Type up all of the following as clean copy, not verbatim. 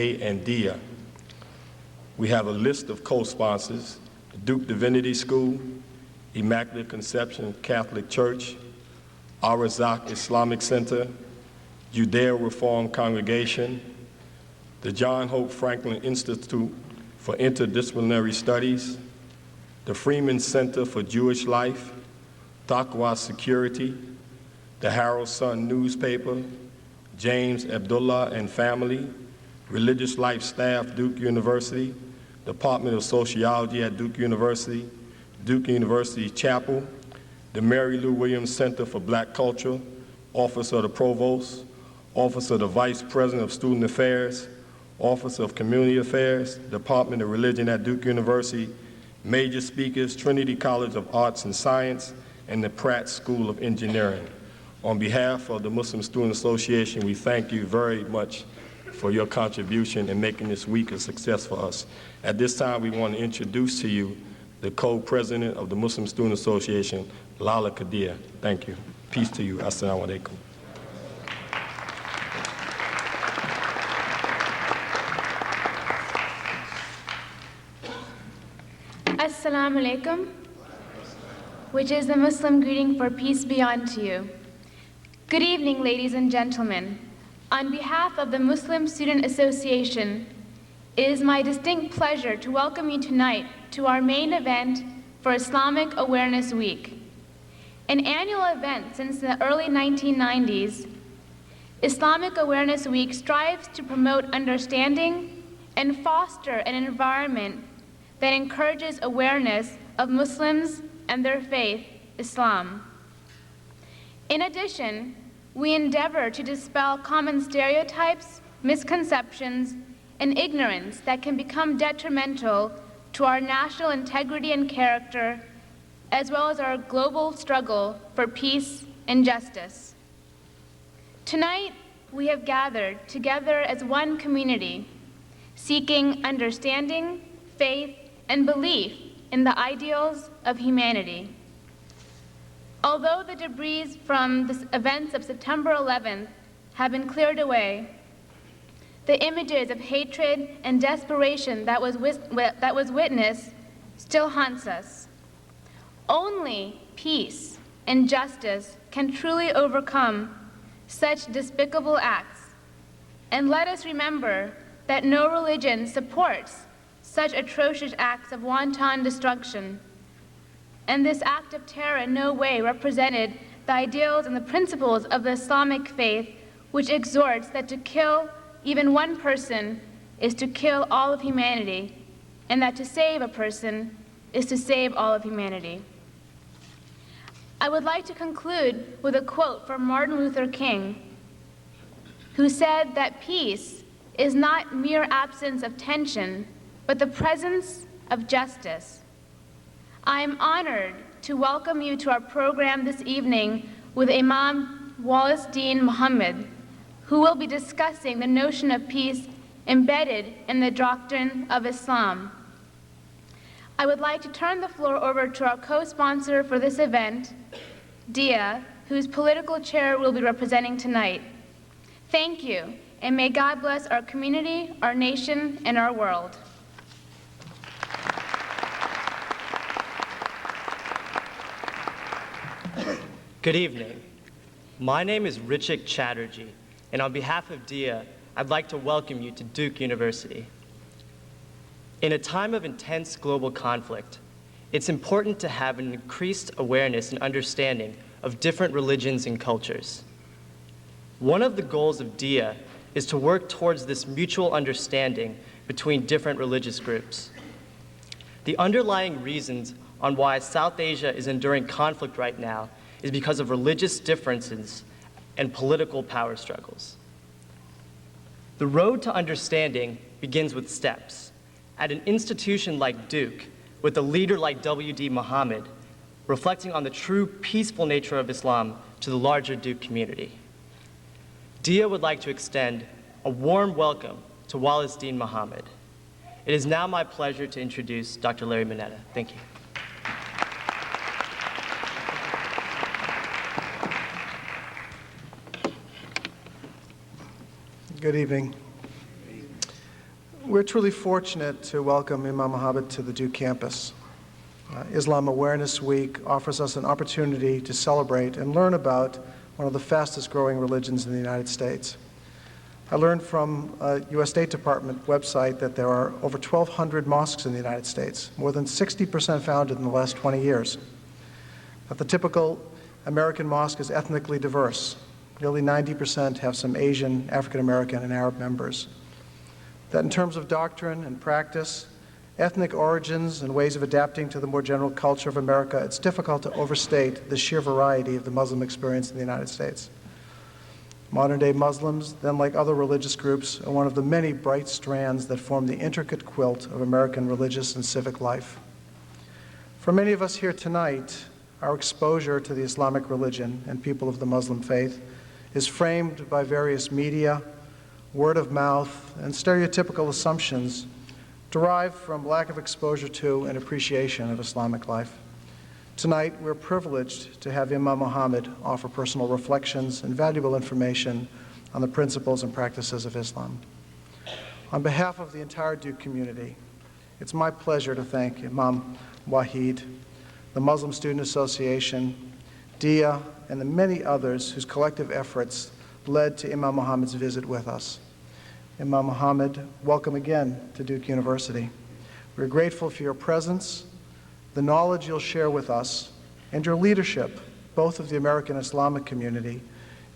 and Dia. We have a list of co-sponsors: Duke Divinity School, Immaculate Conception Catholic Church, Al-Razak Islamic Center, Judeo Reform Congregation, the John Hope Franklin Institute for Interdisciplinary Studies, the Freeman Center for Jewish Life, Taqwa Security, the Herald Sun newspaper, James Abdullah and family, Religious Life staff, Duke University, Department of Sociology at Duke University, Duke University Chapel, the Mary Lou Williams Center for Black Culture, Office of the Provost, Office of the Vice President of Student Affairs, Office of Community Affairs, Department of Religion at Duke University, major speakers, Trinity College of Arts and Science, and the Pratt School of Engineering. On behalf of the Muslim Student Association, we thank you very much for your contribution in making this week a success for us. At this time, we want to introduce to you the co-president of the Muslim Student Association, Lala Qadir. Thank you. Peace to you. Assalamu alaikum. Assalamu alaikum, which is the Muslim greeting for peace be unto you. Good evening, ladies and gentlemen. On behalf of the Muslim Student Association, it is my distinct pleasure to welcome you tonight to our main event for Islamic Awareness Week. An annual event since the early 1990s, Islamic Awareness Week strives to promote understanding and foster an environment that encourages awareness of Muslims and their faith, Islam. In addition, we endeavor to dispel common stereotypes, misconceptions, and ignorance that can become detrimental to our national integrity and character, as well as our global struggle for peace and justice. Tonight, we have gathered together as one community, seeking understanding, faith, and belief in the ideals of humanity. Although the debris from the events of September 11th have been cleared away, the images of hatred and desperation that was witnessed still haunts us. Only peace and justice can truly overcome such despicable acts. And let us remember that no religion supports such atrocious acts of wanton destruction. And this act of terror in no way represented the ideals and the principles of the Islamic faith, which exhorts that to kill even one person is to kill all of humanity, and that to save a person is to save all of humanity. I would like to conclude with a quote from Martin Luther King, who said that peace is not mere absence of tension, but the presence of justice. I am honored to welcome you to our program this evening with Imam Wallace Dean Mohammed, who will be discussing the notion of peace embedded in the doctrine of Islam. I would like to turn the floor over to our co-sponsor for this event, Dia, whose political chair will be representing tonight. Thank you, and may God bless our community, our nation, and our world. Good evening. My name is Richik Chatterjee, and on behalf of Dia, I'd like to welcome you to Duke University. In a time of intense global conflict, it's important to have an increased awareness and understanding of different religions and cultures. One of the goals of Dia is to work towards this mutual understanding between different religious groups. The underlying reasons on why South Asia is enduring conflict right now is because of religious differences and political power struggles. The road to understanding begins with steps. At an institution like Duke, with a leader like W.D. Mohammed, reflecting on the true peaceful nature of Islam to the larger Duke community. Dia would like to extend a warm welcome to Wallace Dean Mohammed. It is now my pleasure to introduce Dr. Larry Mineta. Thank you. Good evening. We're truly fortunate to welcome Imam Mohammed to the Duke campus. Islam Awareness Week offers us an opportunity to celebrate and learn about one of the fastest growing religions in the United States. I learned from a U.S. State Department website that there are over 1,200 mosques in the United States, more than 60% founded in the last 20 years. That the typical American mosque is ethnically diverse. Nearly 90% have some Asian, African American, and Arab members. That in terms of doctrine and practice, ethnic origins and ways of adapting to the more general culture of America, it's difficult to overstate the sheer variety of the Muslim experience in the United States. Modern-day Muslims, then like other religious groups, are one of the many bright strands that form the intricate quilt of American religious and civic life. For many of us here tonight, our exposure to the Islamic religion and people of the Muslim faith is framed by various media, word of mouth, and stereotypical assumptions derived from lack of exposure to and appreciation of Islamic life. Tonight, we're privileged to have Imam Mohammed offer personal reflections and valuable information on the principles and practices of Islam. On behalf of the entire Duke community, it's my pleasure to thank Imam Wahid, the Muslim Student Association, DIA, and the many others whose collective efforts led to Imam Mohammed's visit with us. Imam Mohammed, welcome again to Duke University. We're grateful for your presence, the knowledge you'll share with us, and your leadership, both of the American Islamic community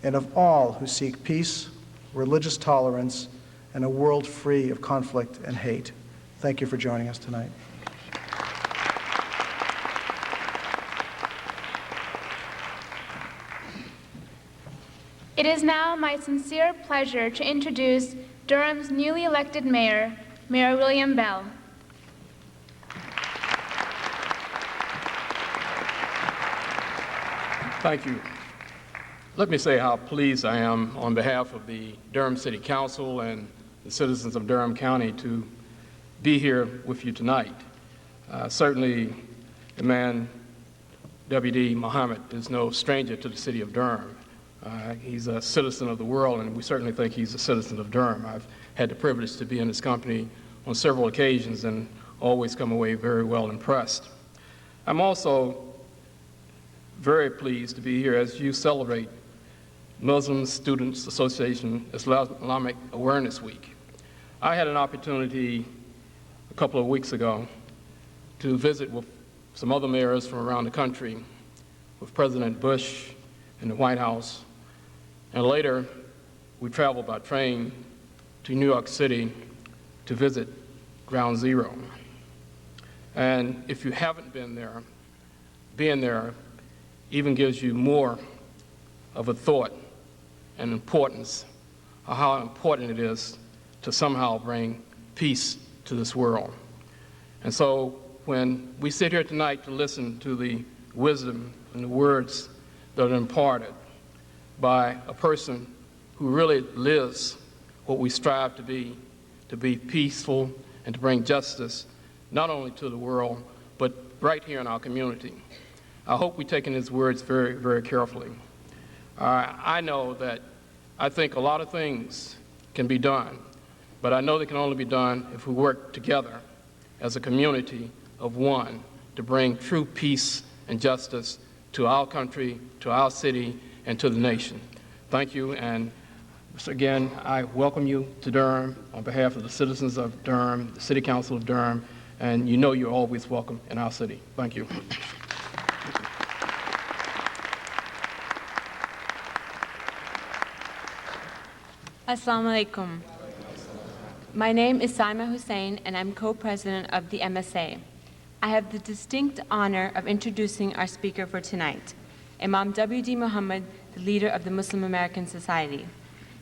and of all who seek peace, religious tolerance, and a world free of conflict and hate. Thank you for joining us tonight. It is now my sincere pleasure to introduce Durham's newly elected mayor, Mayor William Bell. Thank you. Let me say how pleased I am on behalf of the Durham City Council and the citizens of Durham County to be here with you tonight. Certainly, the man, W.D. Mohammed, is no stranger to the city of Durham. He's a citizen of the world, and we certainly think he's a citizen of Durham. I've had the privilege to be in his company on several occasions and always come away very well impressed. I'm also very pleased to be here as you celebrate Muslim Students Association Islamic Awareness Week. I had an opportunity a couple of weeks ago to visit with some other mayors from around the country, with President Bush in the White House, and later we traveled by train to New York City to visit Ground Zero. And if you haven't been there, being there even gives you more of a thought and importance of how important it is to somehow bring peace to this world. And so when we sit here tonight to listen to the wisdom and the words that are imparted by a person who really lives what we strive to be peaceful and to bring justice not only to the world, but right here in our community. I hope we're taking his words very, very carefully. I know that I think a lot of things can be done, but I know they can only be done if we work together as a community of one to bring true peace and justice to our country, to our city, and to the nation. Thank you, and again, I welcome you to Durham on behalf of the citizens of Durham, the City Council of Durham, and you know you're always welcome in our city. Thank you. Assalamu alaikum. My name is Saima Hussain, and I'm co-president of the MSA. I have the distinct honor of introducing our speaker for tonight, Imam W.D. Mohammed, the leader of the Muslim American Society.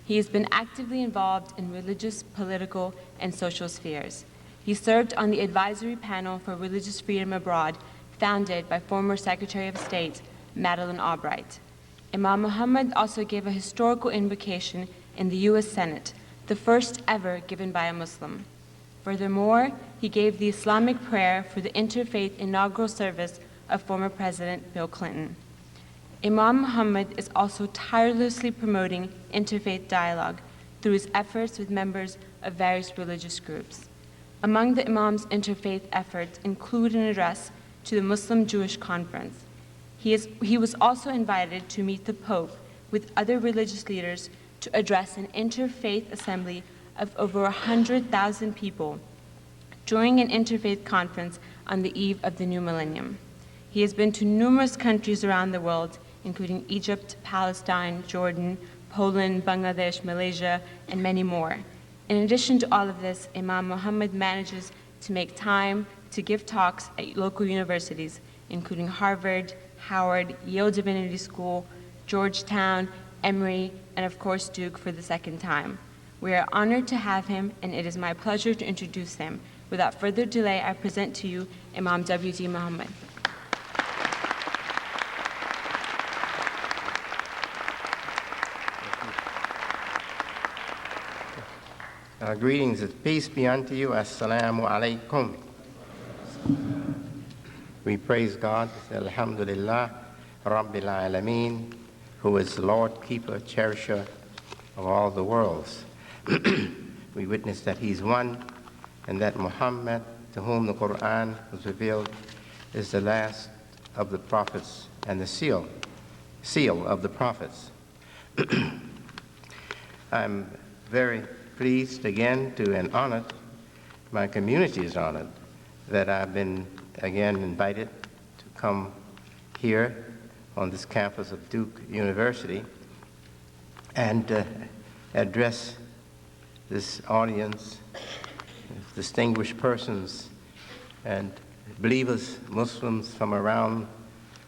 He has been actively involved in religious, political, and social spheres. He served on the advisory panel for religious freedom abroad, founded by former Secretary of State Madeleine Albright. Imam Mohammed also gave a historical invocation in the U.S. Senate, the first ever given by a Muslim. Furthermore, he gave the Islamic prayer for the interfaith inaugural service of former President Bill Clinton. Imam Mohammed is also tirelessly promoting interfaith dialogue, through his efforts with members of various religious groups. Among the Imam's interfaith efforts include an address to the Muslim-Jewish Conference. He was also invited to meet the Pope with other religious leaders to address an interfaith assembly of over 100,000 people during an interfaith conference on the eve of the new millennium. He has been to numerous countries around the world, including Egypt, Palestine, Jordan, Poland, Bangladesh, Malaysia, and many more. In addition to all of this, Imam Mohammed manages to make time to give talks at local universities, including Harvard, Howard, Yale Divinity School, Georgetown, Emory, and of course Duke for the second time. We are honored to have him, and it is my pleasure to introduce him. Without further delay, I present to you Imam W.D. Mohammed. Greetings and peace be unto you. Assalamu alaikum. We praise God, Alhamdulillah, Rabbil Alameen, who is the Lord, keeper, cherisher of all the worlds. We witness that he's one, and that Muhammad, to whom the Quran was revealed, is the last of the prophets and the seal of the prophets. I'm very pleased again to, and honored, my community is honored, that I've been again invited to come here on this campus of Duke University and address this audience, distinguished persons and believers, Muslims from around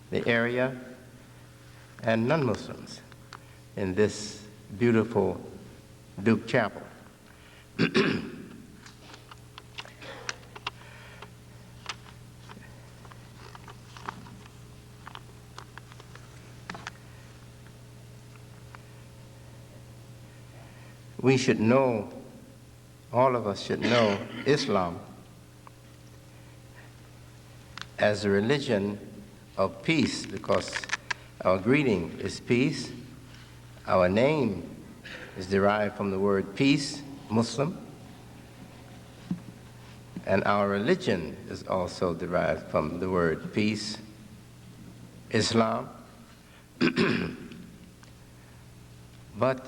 the area and non-Muslims in this beautiful Duke Chapel. We should know, all of us should know, Islam as a religion of peace, because our greeting is peace. Our name is derived from the word peace, Muslim, and our religion is also derived from the word peace, Islam. But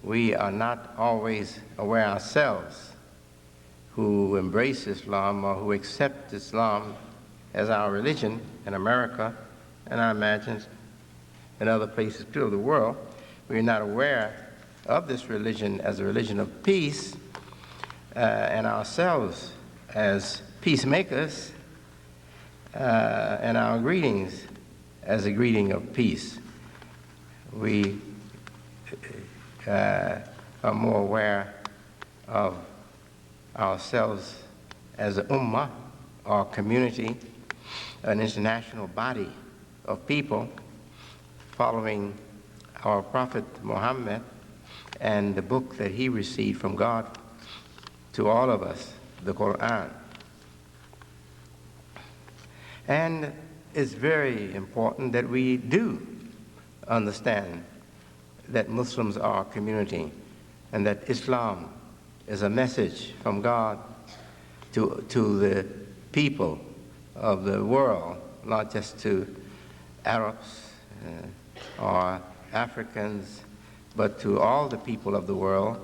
we are not always aware ourselves who embrace Islam or who accept Islam as our religion in America, and I imagine in other places too of the world. We are not aware of this religion as a religion of peace, and ourselves as peacemakers, and our greetings as a greeting of peace. We are more aware of ourselves as an ummah, or community, an international body of people following our Prophet Muhammad and the book that he received from God to all of us, the Quran. And it's very important that we do understand that Muslims are a community and that Islam is a message from God to the people of the world, not just to Arabs or Africans, but to all the people of the world,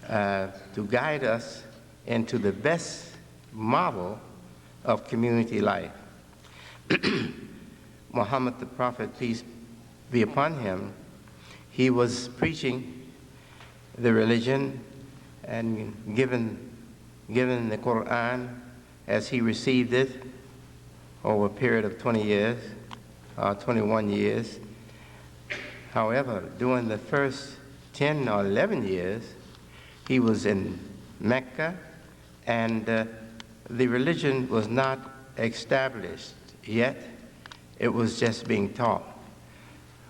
to guide us into the best model of community life. Muhammad the Prophet, peace be upon him, he was preaching the religion and given the Quran as he received it over a period of 20 years, 21 years. However, during the first 10 or 11 years, he was in Mecca, and the religion was not established yet. It was just being taught.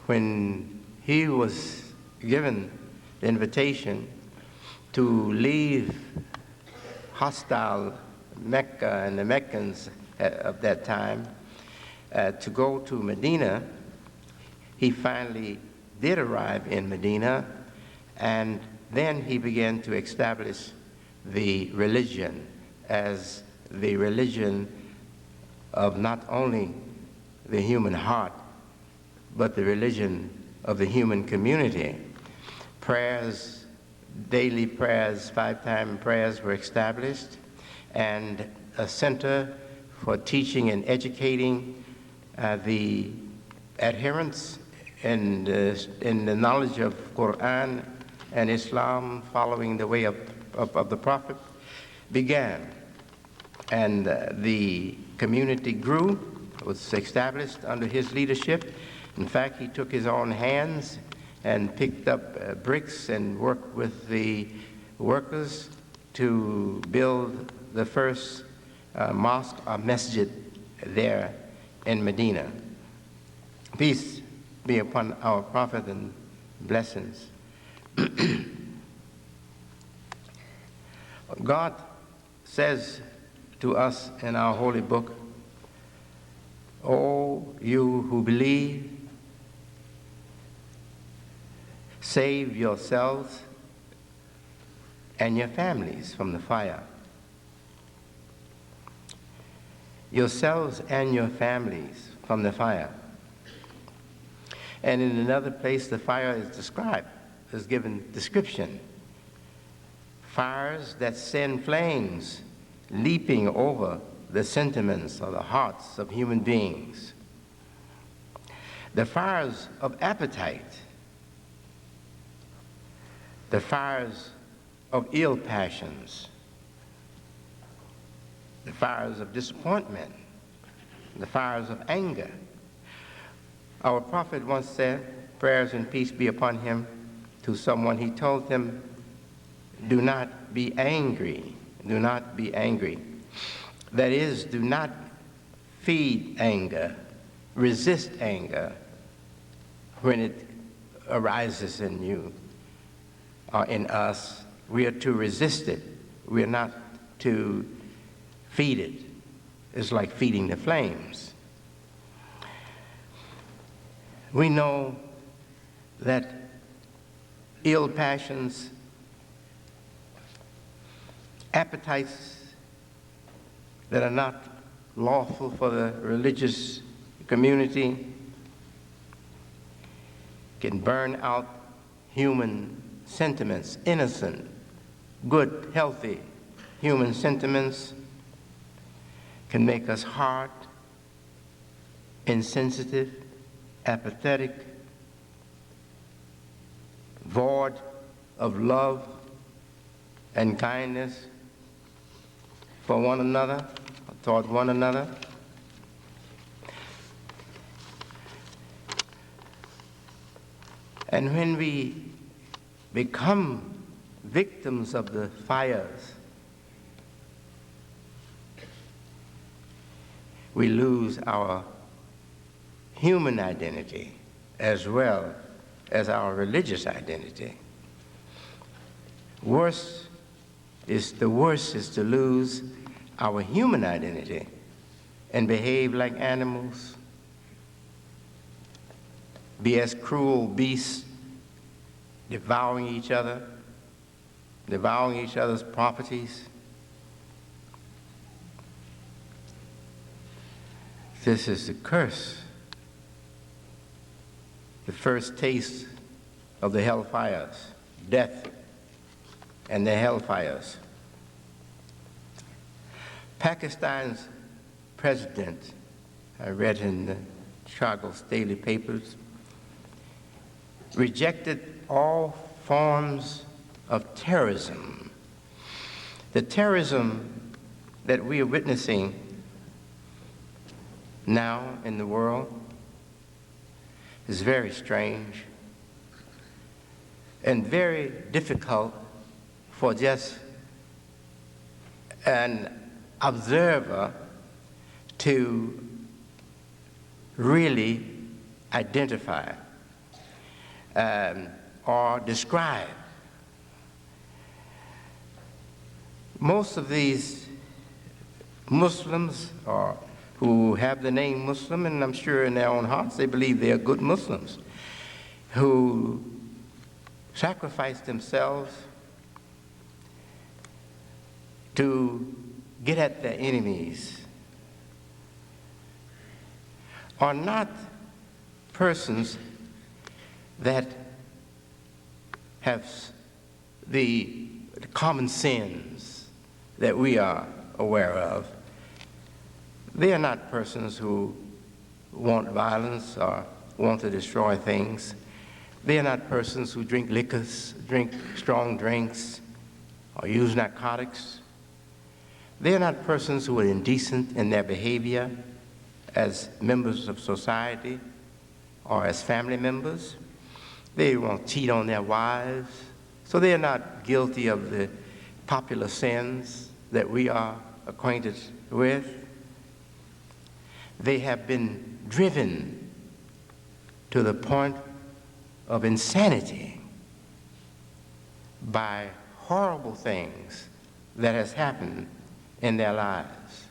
When he was given the invitation to leave hostile Mecca and the Meccans of that time to go to Medina, he finally did arrive in Medina, and then he began to establish the religion as the religion of not only the human heart, but the religion of the human community. Prayers, daily prayers, 5-time prayers were established, and a center for teaching and educating the adherents in the knowledge of Quran and Islam, following the way of the Prophet, began. And the community grew, was established under his leadership. In fact, he took his own hands and picked up bricks and worked with the workers to build the first mosque or masjid there in Medina. Peace be upon our Prophet and blessings. God says to us in our holy book, "O you who believe, save yourselves and your families from the fire." Yourselves and your families from the fire. And in another place, the fire is described, is given description. Fires that send flames leaping over the sentiments or the hearts of human beings. The fires of appetite, the fires of ill passions, the fires of disappointment, the fires of anger. Our prophet once said, prayers and peace be upon him, to someone. He told them, do not be angry. Do not be angry. That is, do not feed anger, resist anger when it arises in you or in us. We are to resist it. We are not to feed it. It's like feeding the flames. We know that ill passions, appetites that are not lawful for the religious community can burn out human sentiments, innocent, good, healthy human sentiments, can make us hard, insensitive, apathetic, void of love and kindness for one another, toward one another. And when we become victims of the fires, we lose our human identity as well as our religious identity. The worst is to lose our human identity and behave like animals, be as cruel beasts, devouring each other, devouring each other's properties. This is the curse, the first taste of the hellfires, death and the hellfires. Pakistan's president, I read in the Chicago's daily papers, rejected all forms of terrorism. The terrorism that we are witnessing now in the world is very strange and very difficult for just an observer to really identify or describe. Most of these Muslims who have the name Muslim, and I'm sure in their own hearts they believe they are good Muslims, who sacrificed themselves to get at their enemies are not persons that have the common sins that we are aware of. They are not persons who want violence or want to destroy things. They are not persons who drink liquors, drink strong drinks, or use narcotics. They are not persons who are indecent in their behavior as members of society or as family members. They won't cheat on their wives. So they are not guilty of the popular sins that we are acquainted with. They have been driven to the point of insanity by horrible things that has happened in their lives.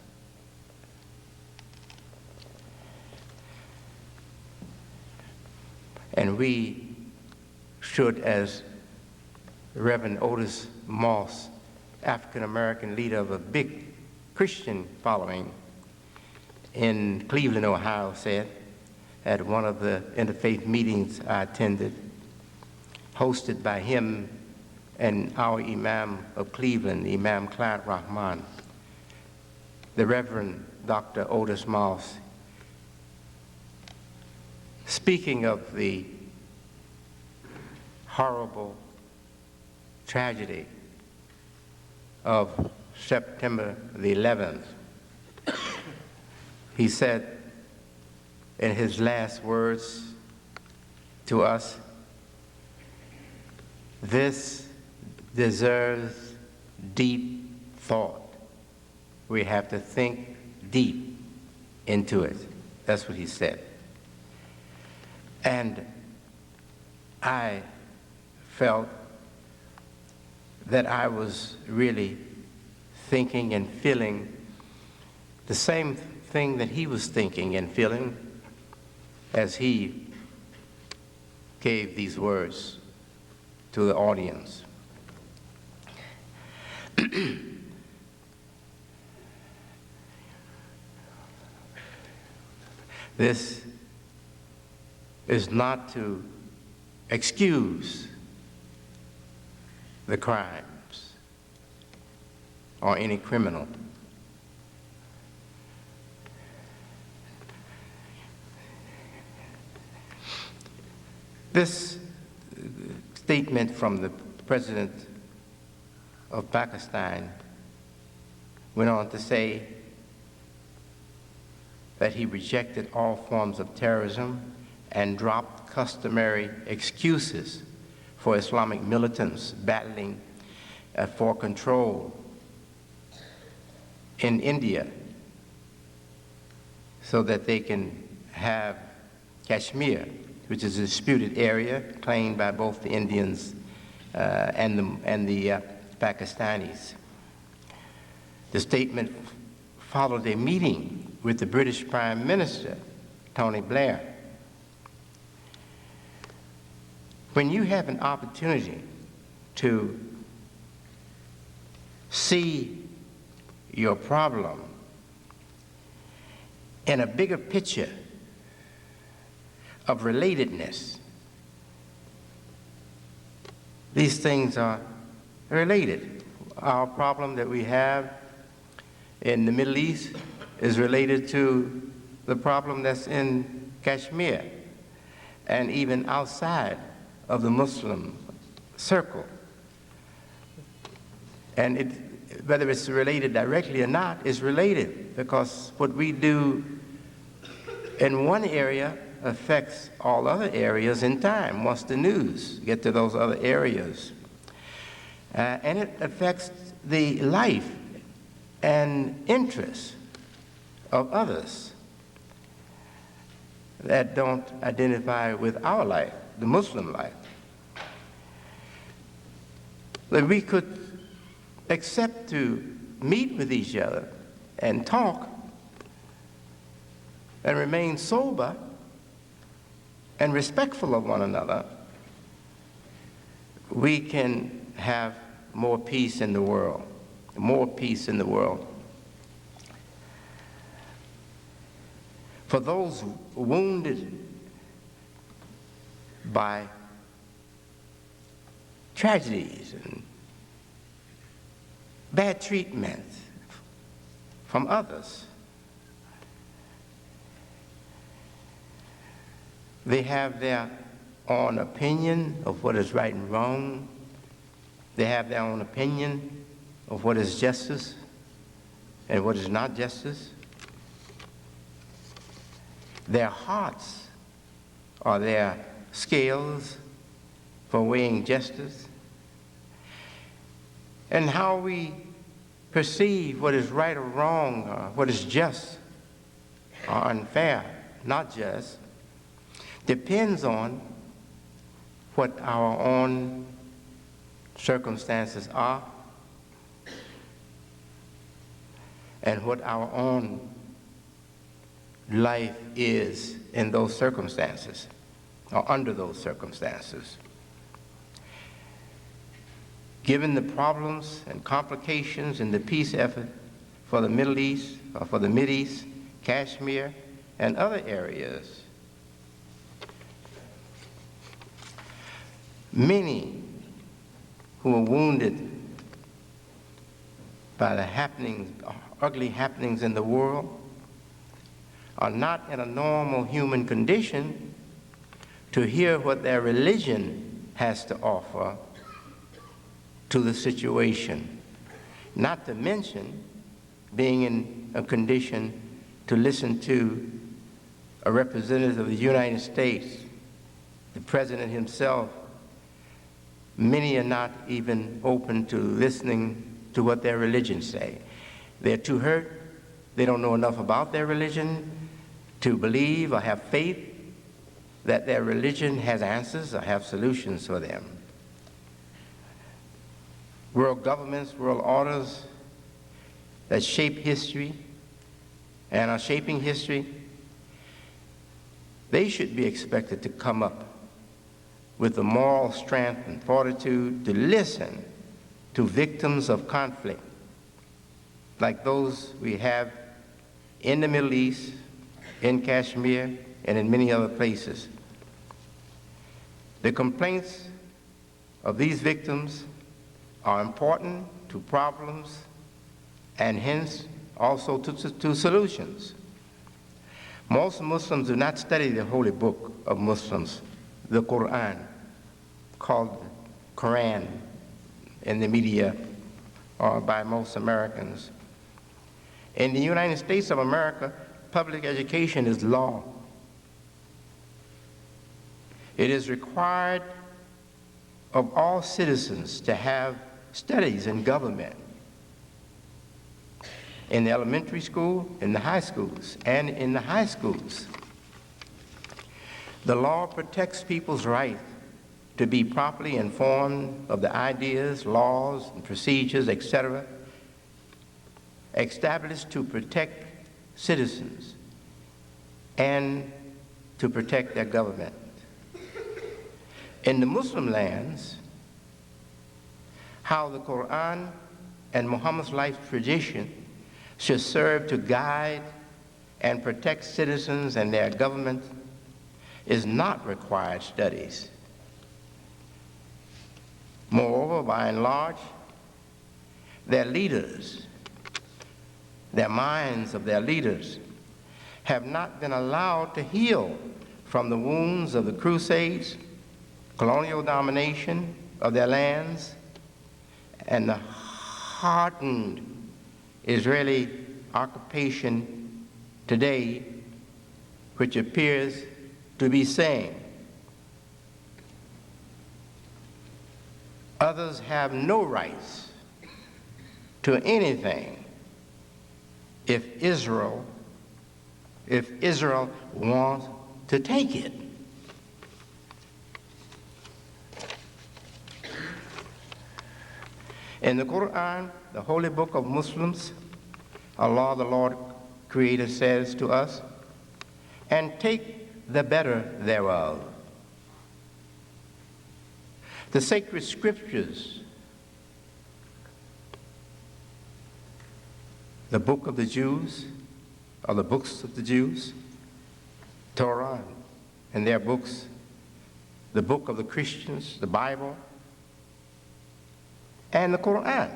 And we should, as Reverend Otis Moss, African-American leader of a big Christian following in Cleveland, Ohio, said at one of the interfaith meetings I attended, hosted by him and our Imam of Cleveland, Imam Clyde Rahman, the Reverend Dr. Otis Moss, speaking of the horrible tragedy of September the 11th, he said in his last words to us, "This deserves deep thought. We have to think deep into it." That's what he said. And I felt that I was really thinking and feeling the same thing that he was thinking and feeling as he gave these words to the audience. This is not to excuse the crimes or any criminal. This statement from the President of Pakistan went on to say that he rejected all forms of terrorism and dropped customary excuses for Islamic militants battling for control in India so that they can have Kashmir, which is a disputed area claimed by both the Indians and the Pakistanis. The statement followed a meeting with the British Prime Minister, Tony Blair. When you have an opportunity to see your problem in a bigger picture of relatedness, these things are related. Our problem that we have in the Middle East is related to the problem that's in Kashmir and even outside of the Muslim circle. And whether it's related directly or not, is related, because what we do in one area affects all other areas in time once the news get to those other areas. And it affects the life and interests of others that don't identify with our life, the Muslim life. That we could accept to meet with each other and talk and remain sober and respectful of one another we can have more peace in the world, more peace in the world. For those wounded by tragedies and bad treatment from others, they have their own opinion of what is right and wrong. They have their own opinion of what is justice and what is not justice. Their hearts are their scales for weighing justice. And how we perceive what is right or wrong, or what is just or unfair, not just, depends on what our own circumstances are and what our own life is in those circumstances or under those circumstances. Given the problems and complications in the peace effort for the Middle East, or for the Mideast, Kashmir, and other areas, many who are wounded by the happenings, ugly happenings in the world, are not in a normal human condition to hear what their religion has to offer to the situation, not to mention being in a condition to listen to a representative of the United States, the president himself. Many are not even open to listening to what their religion say. They're too hurt. They don't know enough about their religion to believe or have faith that their religion has answers or have solutions for them. World governments, world orders that shape history and are shaping history, they should be expected to come up with the moral strength and fortitude to listen to victims of conflict like those we have in the Middle East, in Kashmir, and in many other places. The complaints of these victims are important to problems and hence also to solutions. Most Muslims do not study the holy book of Muslims, the Quran, called Quran in the media or by most Americans. In the United States of America, public education is law. It is required of all citizens to have studies in government, in the elementary school, in the high schools, and in the high schools. The law protects people's right to be properly informed of the ideas, laws, and procedures, etc., established to protect citizens and to protect their government. In the Muslim lands, how the Quran and Muhammad's life tradition should serve to guide and protect citizens and their government is not required studies. Moreover, by and large, their leaders, their minds of their leaders, have not been allowed to heal from the wounds of the Crusades, colonial domination of their lands, and the hardened Israeli occupation today, which appears to be saying, others have no rights to anything if Israel wants to take it. In the Quran, the holy book of Muslims, Allah, the Lord Creator, says to us, "And take the better thereof." The sacred scriptures, the book of the Jews, or the books of the Jews, Torah and their books, the book of the Christians, the Bible, and the Quran.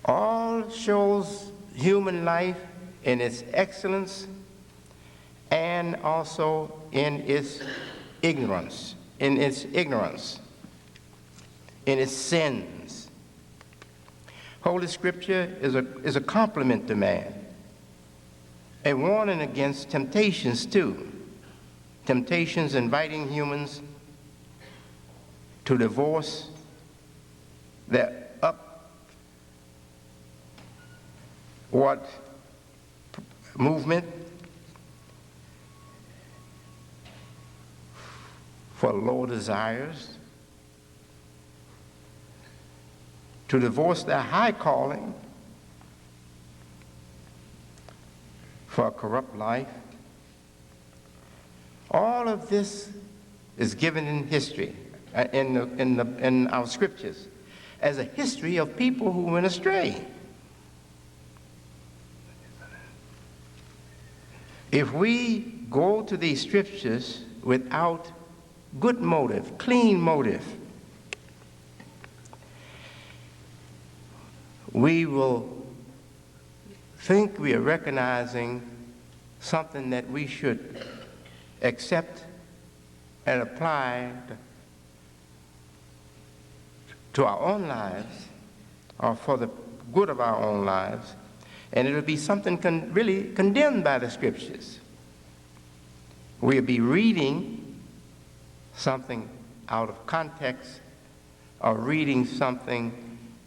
All shows human life in its excellence and also in its ignorance, in its sins. Holy Scripture is a compliment to man, a warning against temptations too. Temptations inviting humans to divorce their upward movement for low desires, to divorce their high calling for a corrupt life. All of this is given in history, in our scriptures, as a history of people who went astray. If we go to these scriptures without good motive, clean motive, we will think we are recognizing something that we should accept and apply to our own lives, or for the good of our own lives, and it'll be something really condemned by the scriptures. We'll be reading something out of context, or reading something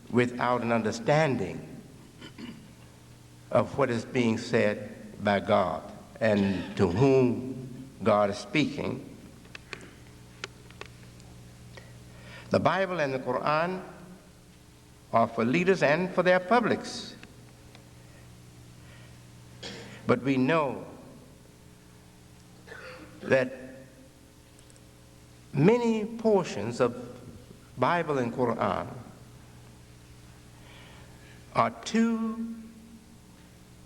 without an understanding of what is being said by God and to whom God is speaking. The Bible and the Quran are for leaders and for their publics. But we know that many portions of Bible and Quran are too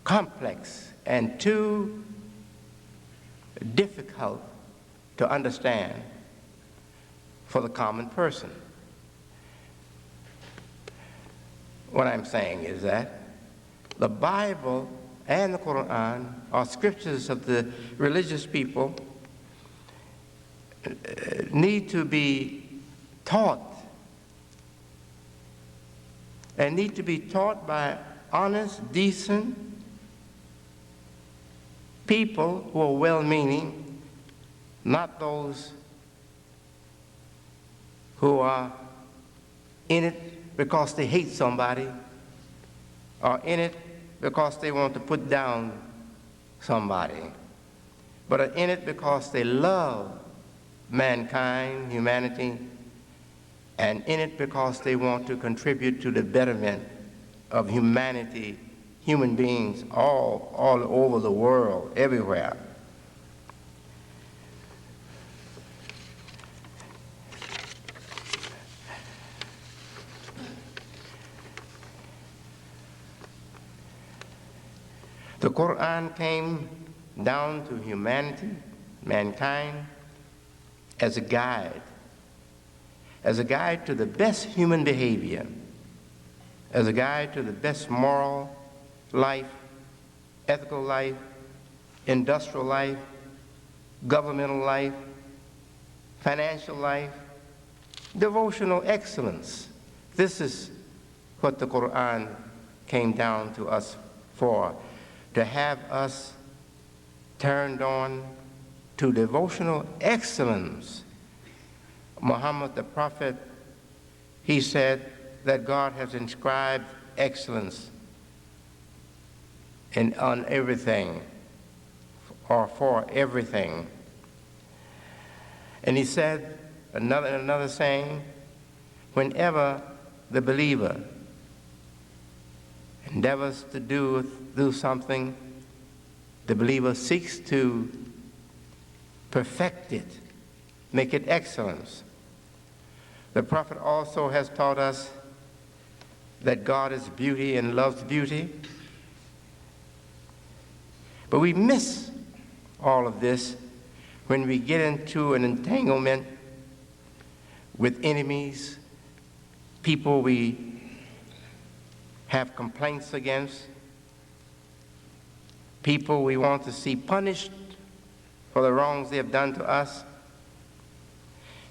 complex and too difficult to understand for the common person. What I'm saying is that the Bible and the Quran are scriptures of the religious people, need to be taught, and need to be taught by honest, decent people who are well-meaning, not those who are in it because they hate somebody, or in it because they want to put down somebody, but are in it because they love mankind, humanity, and in it because they want to contribute to the betterment of humanity, human beings all over the world, everywhere. The Quran came down to humanity, mankind, as a guide to the best human behavior, as a guide to the best moral life, ethical life, industrial life, governmental life, financial life, devotional excellence. This is what the Quran came down to us for, to have us turned on to devotional excellence. Muhammad, the prophet, he said that God has inscribed excellence on everything, or for everything. And he said, another saying, whenever the believer endeavors to do something, the believer seeks to perfect it make it excellence. The prophet also has taught us that God is beauty and loves beauty. But we miss all of this when we get into an entanglement with enemies, people we have complaints against, people we want to see punished for the wrongs they have done to us,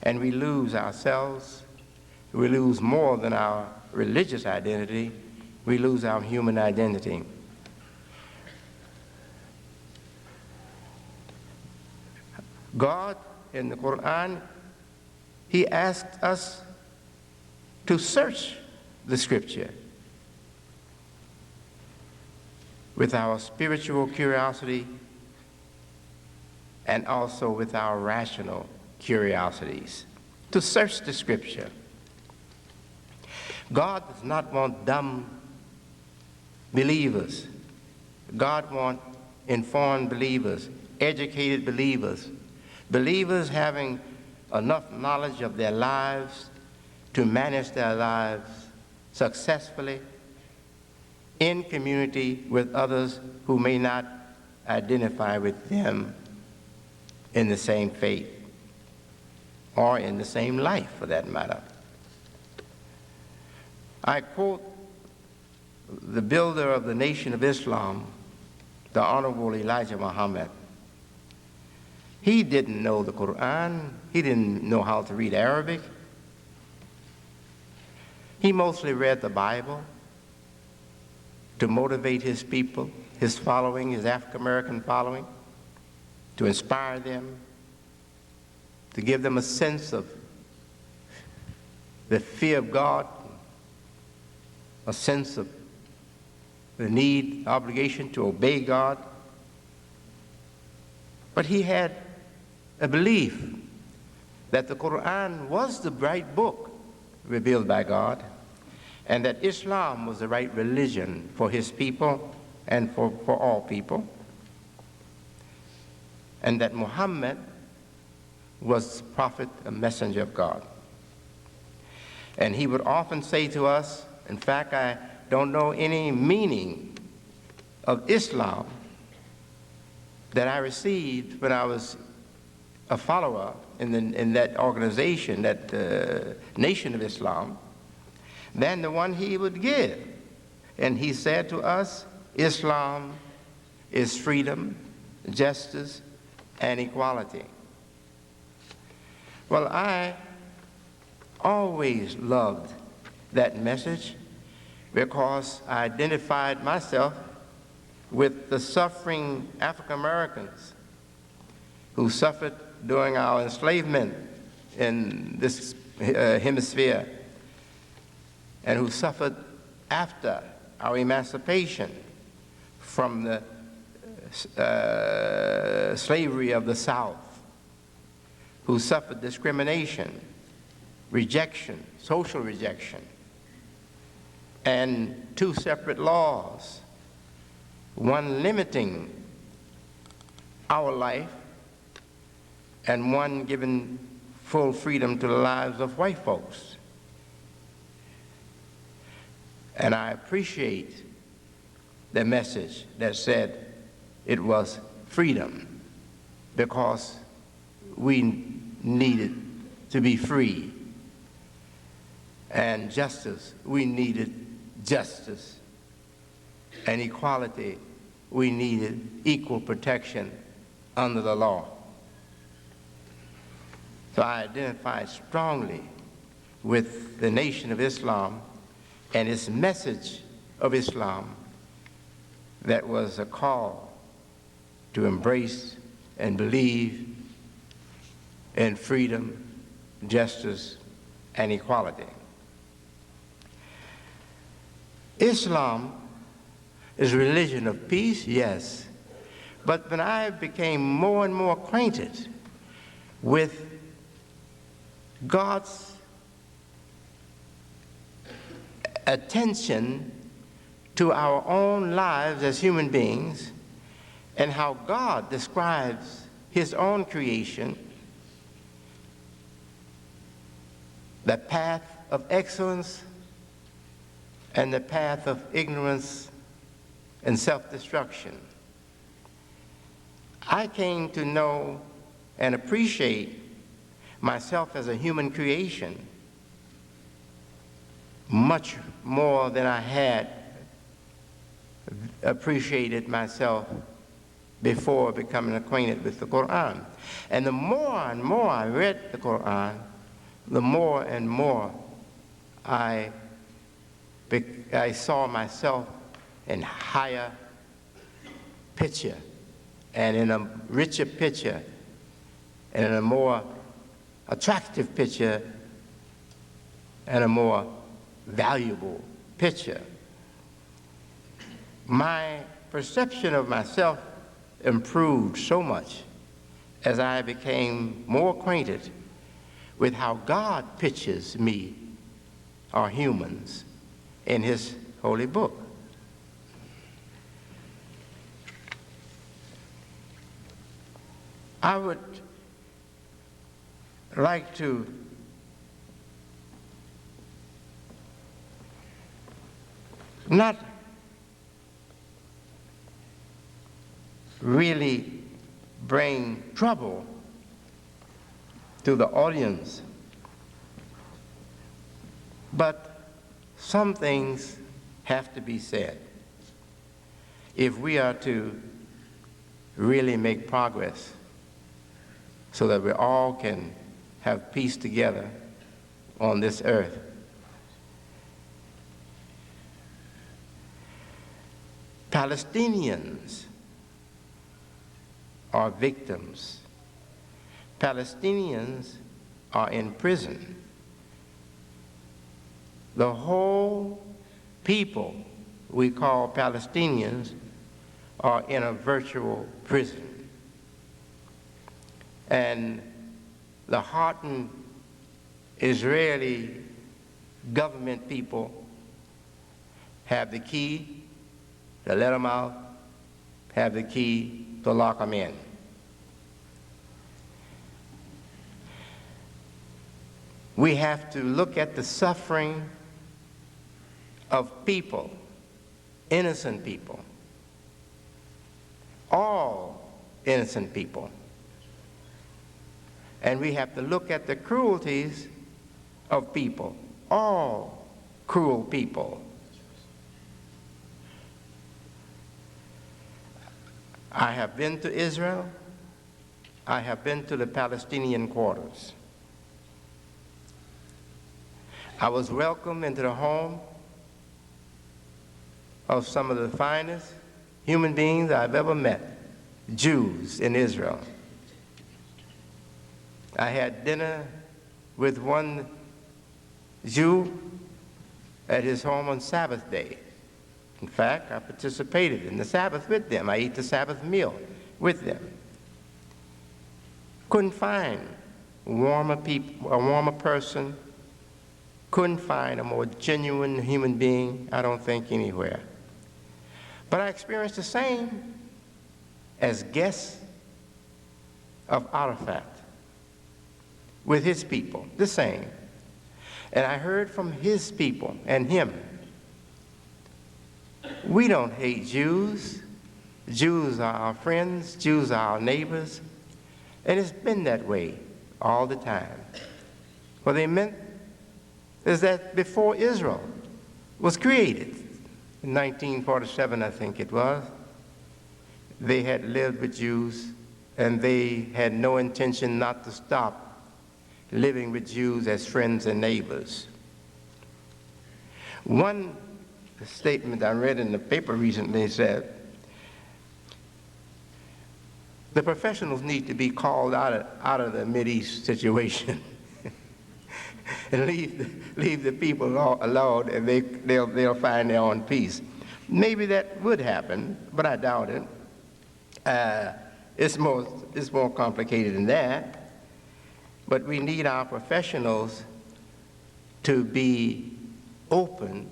and we lose ourselves. We lose more than our religious identity. We lose our human identity. God, in the Quran, He asked us to search the Scripture with our spiritual curiosity and also with our rational curiosities, to search the Scripture. God does not want dumb believers. God wants informed believers, educated believers, believers having enough knowledge of their lives to manage their lives successfully in community with others who may not identify with them in the same faith or in the same life, for that matter. I quote the builder of the Nation of Islam, the Honorable Elijah Muhammad. He didn't know the Quran. He didn't know how to read Arabic. He mostly read the Bible to motivate his people, his following, his African-American following, to inspire them, to give them a sense of the fear of God, a sense of the need, obligation to obey God. But he had a belief that the Quran was the right book revealed by God, and that Islam was the right religion for his people and for all people, and that Muhammad was the prophet, a messenger of God. And he would often say to us, in fact, I don't know any meaning of Islam that I received when I was a follower in that organization, that Nation of Islam, than the one he would give. And he said to us, Islam is freedom, justice, and equality. Well, I always loved that message because I identified myself with the suffering African Americans who suffered during our enslavement in this hemisphere, and who suffered after our emancipation from the slavery of the South, who suffered discrimination, rejection, social rejection, and two separate laws, one limiting our life and one giving full freedom to the lives of white folks. And I appreciate the message that said it was freedom, because we needed to be free, and justice, we needed justice, and equality, we needed equal protection under the law. So I identify strongly with the Nation of Islam and its message of Islam that was a call to embrace and believe in freedom, justice, and equality. Islam is a religion of peace, yes, but when I became more and more acquainted with God's attention to our own lives as human beings, and how God describes his own creation, the path of excellence and the path of ignorance and self-destruction. I came to know and appreciate myself as a human creation much more than I had appreciated myself before becoming acquainted with the Quran. And the more and more I read the Quran, the more and more I saw myself in higher picture and in a richer picture and in a more attractive picture and a more valuable picture. My perception of myself improved so much as I became more acquainted with how God pictures me, or humans, in His holy book. I would like to not really bring trouble to the audience, but some things have to be said if we are to really make progress so that we all can have peace together on this earth. Palestinians are victims. Palestinians are in prison. The whole people we call Palestinians are in a virtual prison. And the hardened Israeli government people have the key to let them out, have the key to lock them in. We have to look at the suffering of people, innocent people, all innocent people. And we have to look at the cruelties of people, all cruel people. I have been to Israel. I have been to the Palestinian quarters. I was welcomed into the home of some of the finest human beings I've ever met, Jews in Israel. I had dinner with one Jew at his home on Sabbath day. In fact, I participated in the Sabbath with them. I ate the Sabbath meal with them. Couldn't find a warmer person, couldn't find a more genuine human being, I don't think, anywhere. But I experienced the same as guests of Arafat with his people, the same. And I heard from his people and him, we don't hate Jews. Jews are our friends, Jews are our neighbors, and it's been that way all the time. What they meant is that before Israel was created, in 1947 I think it was, they had lived with Jews and they had no intention not to stop living with Jews as friends and neighbors. One statement I read in the paper recently said, the professionals need to be called out of the Mideast situation and leave the people alone, and they'll find their own peace. Maybe that would happen, but I doubt it. It's more complicated than that. But we need our professionals to be open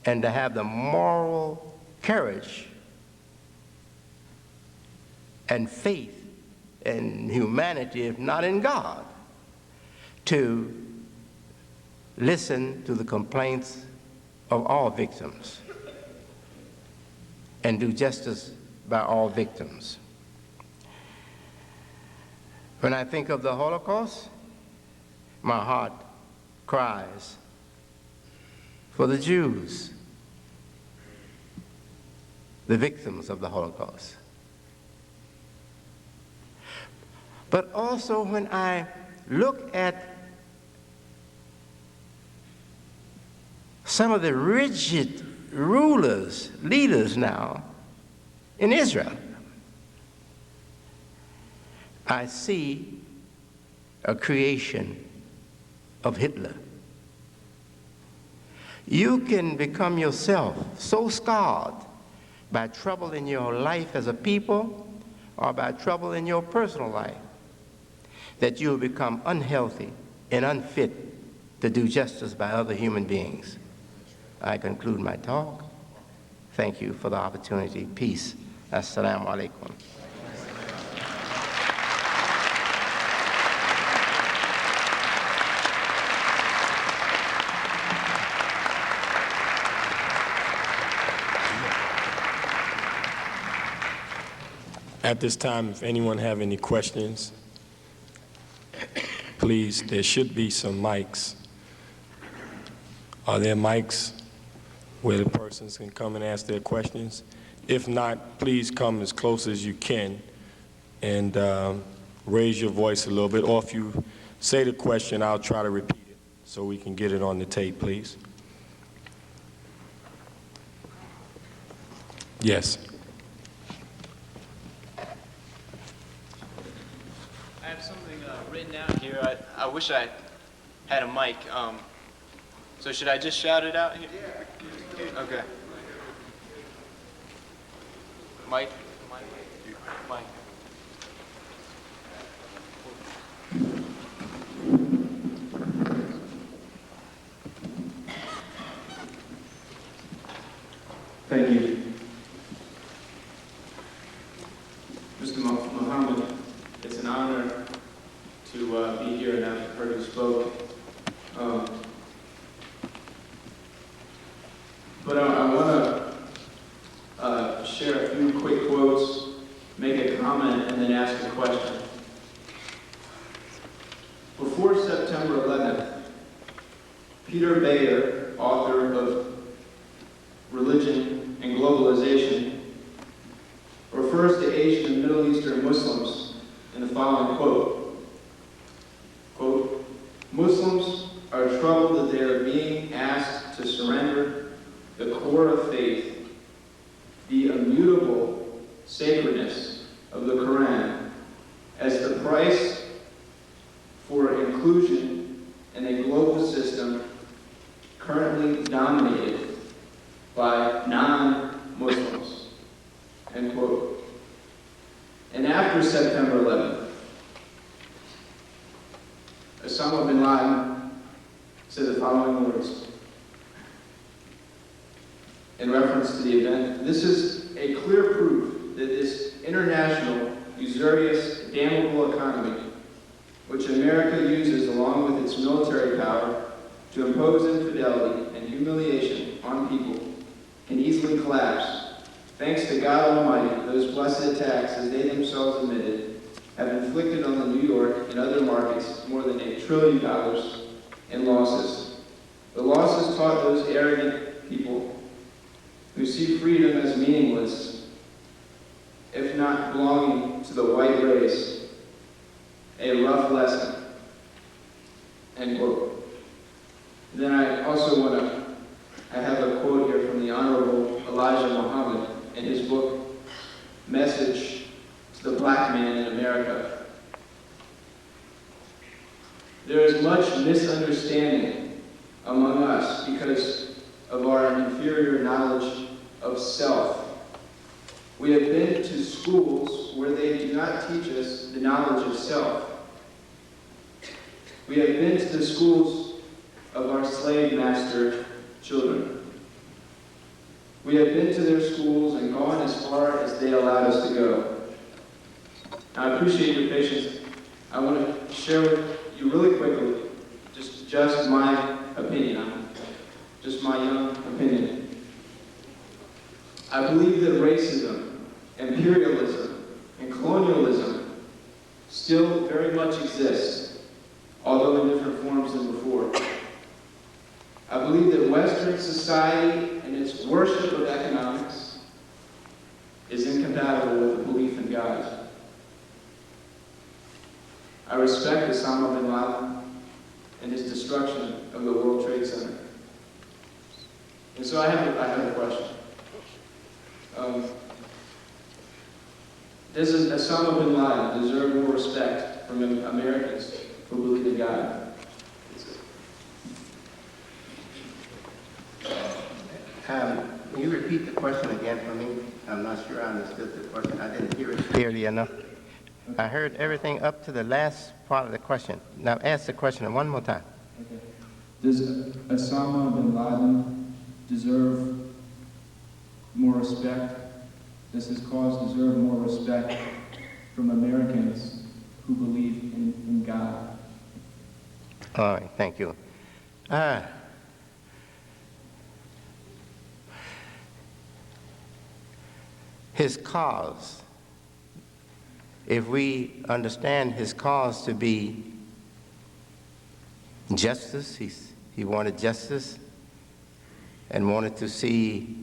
and to have the moral courage and faith in humanity, if not in God, to listen to the complaints of all victims and do justice by all victims. When I think of the Holocaust, my heart cries for the Jews, the victims of the Holocaust. But also when I look at some of the rigid rulers, leaders now in Israel, I see a creation of Hitler. You can become yourself so scarred by trouble in your life as a people or by trouble in your personal life that you will become unhealthy and unfit to do justice by other human beings. I conclude my talk. Thank you for the opportunity. Peace. Assalamu alaikum. At this time, if anyone have any questions, please, there should be some mics. Are there mics where the persons can come and ask their questions? If not, please come as close as you can and raise your voice a little bit. Or if you say the question, I'll try to repeat it so we can get it on the tape, please. Yes. I have something written down here. I wish I had a mic. So should I just shout it out here? Yeah. Okay. Mic. Mic. Thank you. Mr. Mohammed, it's an honor to be here and have heard you spoke. But I want to share a few quick quotes, make a comment, and then ask a question. Before September 11th, Peter Bayer, author of Religion and Globalization, refers to Asian and Middle Eastern Muslims in the following quote. Quote, Muslims are troubled that they are being asked to surrender the core of faith, the immutable sacredness of the Quran, as the price for inclusion in a global system currently dominated by non-Muslims, end quote. And after September 11th, Osama bin Laden said the following words in reference to the event. This is a clear proof that this international, usurious, damnable economy, which America uses along with its military power to impose infidelity and humiliation on people, can easily collapse. Thanks to God Almighty, those blessed attacks, as they themselves admitted, have inflicted on the New York and other markets more than $1 trillion in losses. The losses taught those arrogant people who see freedom as meaningless, if not belonging to the white race, a rough lesson, end quote. Then I also I have a quote here from the Honorable Elijah Muhammad in his book, Message to the Black Man in America. There is much misunderstanding among us because of our inferior knowledge of self. We have been to schools where they do not teach us the knowledge of self. We have been to the schools of our slave master children. We have been to their schools and gone as far as they allowed us to go. Now, I appreciate your patience. I want to share with you really quickly just my opinion, just my young opinion. I believe that racism, imperialism, and colonialism still very much exist, although in different forms than before. I believe that Western society and its worship of economics is incompatible with the belief in God. I respect Osama bin Laden and his destruction of the World Trade Center. And so I have a question. Does Osama bin Laden deserve more respect from Americans for believing in God? Can you repeat the question again for me? I'm not sure I understood the question. I didn't hear it clearly enough. I heard everything up to the last part of the question. Now ask the question one more time. Okay. Does Osama bin Laden deserve more respect? Does his cause deserve more respect from Americans who believe in God? All right, thank you. His cause, if we understand his cause to be justice, he wanted justice and wanted to see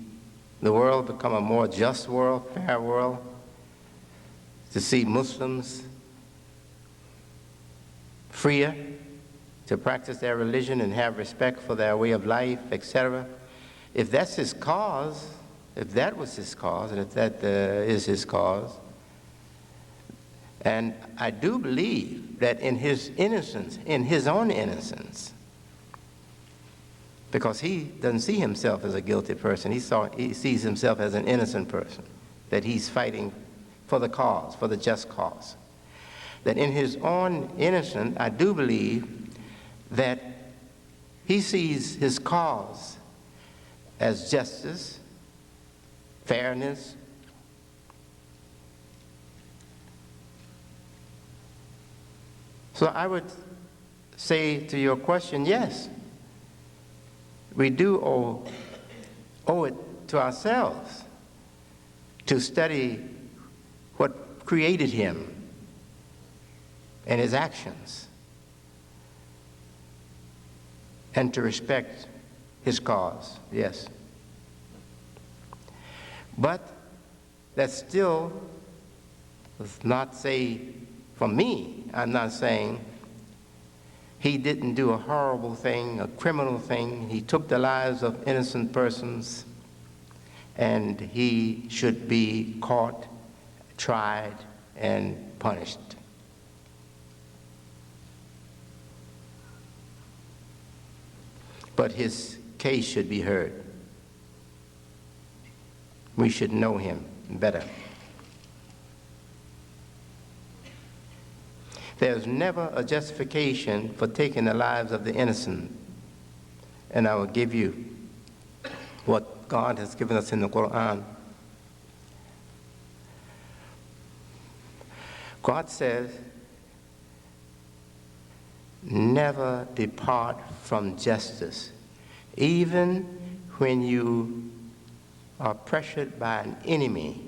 the world become a more just world, fair world, to see Muslims freer to practice their religion and have respect for their way of life, etc. If that's his cause, if that was his cause, and if that is his cause, and I do believe that in his innocence, in his own innocence, because he doesn't see himself as a guilty person, he sees himself as an innocent person, that he's fighting for the cause, for the just cause. That in his own innocence, I do believe that he sees his cause as justice, fairness, so I would say to your question, yes, we do owe it to ourselves to study what created him and his actions, and to respect his cause, yes. But that still does not say, for me, I'm not saying he didn't do a horrible thing, a criminal thing. He took the lives of innocent persons, and he should be caught, tried, and punished. But his case should be heard. We should know him better. There's never a justification for taking the lives of the innocent. And I will give you what God has given us in the Quran. God says, never depart from justice, even when you are pressured by an enemy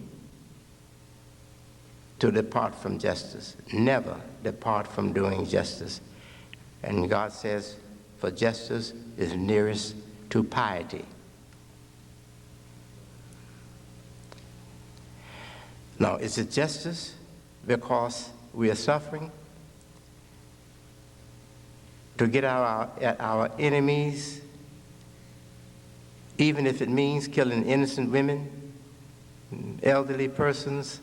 to depart from justice. Never depart from doing justice. And God says, for justice is nearest to piety. Now, is it justice because we are suffering? To get at our enemies, even if it means killing innocent women, elderly persons,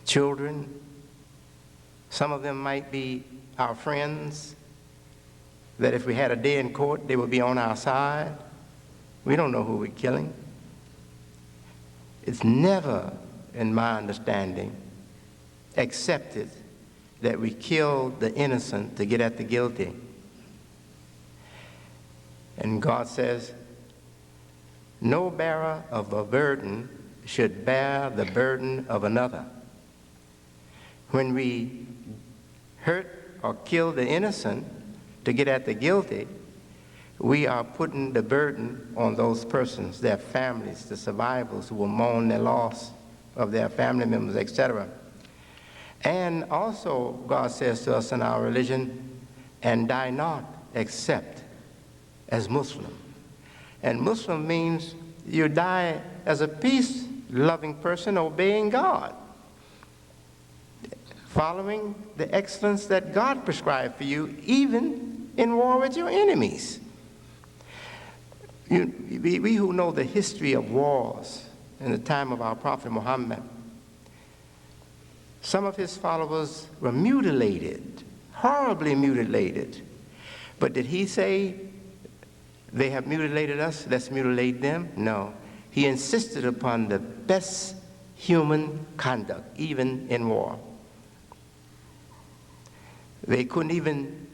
children. Some of them might be our friends, that if we had a day in court, they would be on our side. We don't know who we're killing. It's never, in my understanding, accepted that we kill the innocent to get at the guilty. And God says, no bearer of a burden should bear the burden of another. When we hurt or kill the innocent to get at the guilty, we are putting the burden on those persons, their families, the survivors who will mourn the loss of their family members, etc. And also, God says to us in our religion, and die not except as Muslim. And Muslim means you die as a peace-loving person obeying God, following the excellence that God prescribed for you, even in war with your enemies. We who know the history of wars in the time of our Prophet Mohammed, some of his followers were mutilated, horribly mutilated. But did he say, they have mutilated us, let's mutilate them? No. He insisted upon the best human conduct, even in war. They couldn't even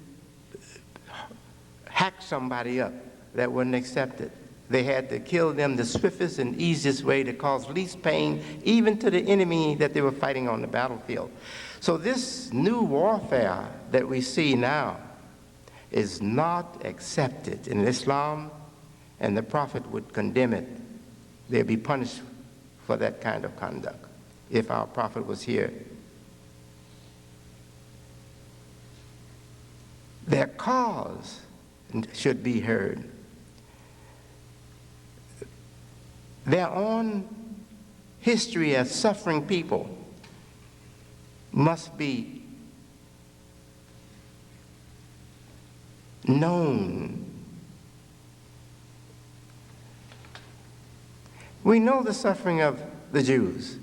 hack somebody up that wasn't accepted. They had to kill them the swiftest and easiest way to cause least pain, even to the enemy that they were fighting on the battlefield. So this new warfare that we see now is not accepted in Islam, and the Prophet would condemn it. They'd be punished for that kind of conduct if our Prophet was here. Their cause should be heard. Their own history as suffering people must be known. We know the suffering of the Jews,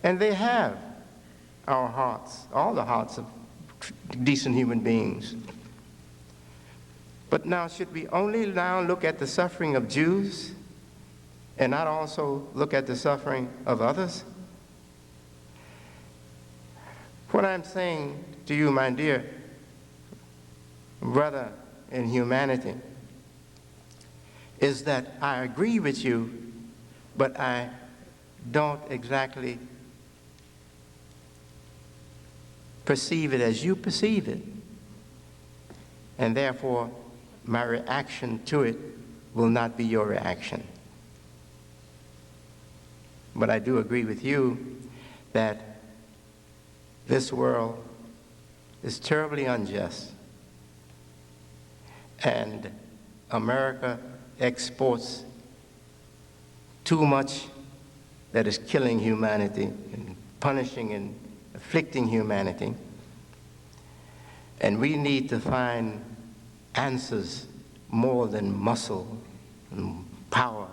and they have our hearts, all the hearts of decent human beings. But now, should we only now look at the suffering of Jews and not also look at the suffering of others? What I'm saying to you, my dear brother in humanity, is that I agree with you, but I don't exactly perceive it as you perceive it. And therefore, my reaction to it will not be your reaction. But I do agree with you that this world is terribly unjust, and America exports too much that is killing humanity and punishing and afflicting humanity. And we need to find answers more than muscle and power.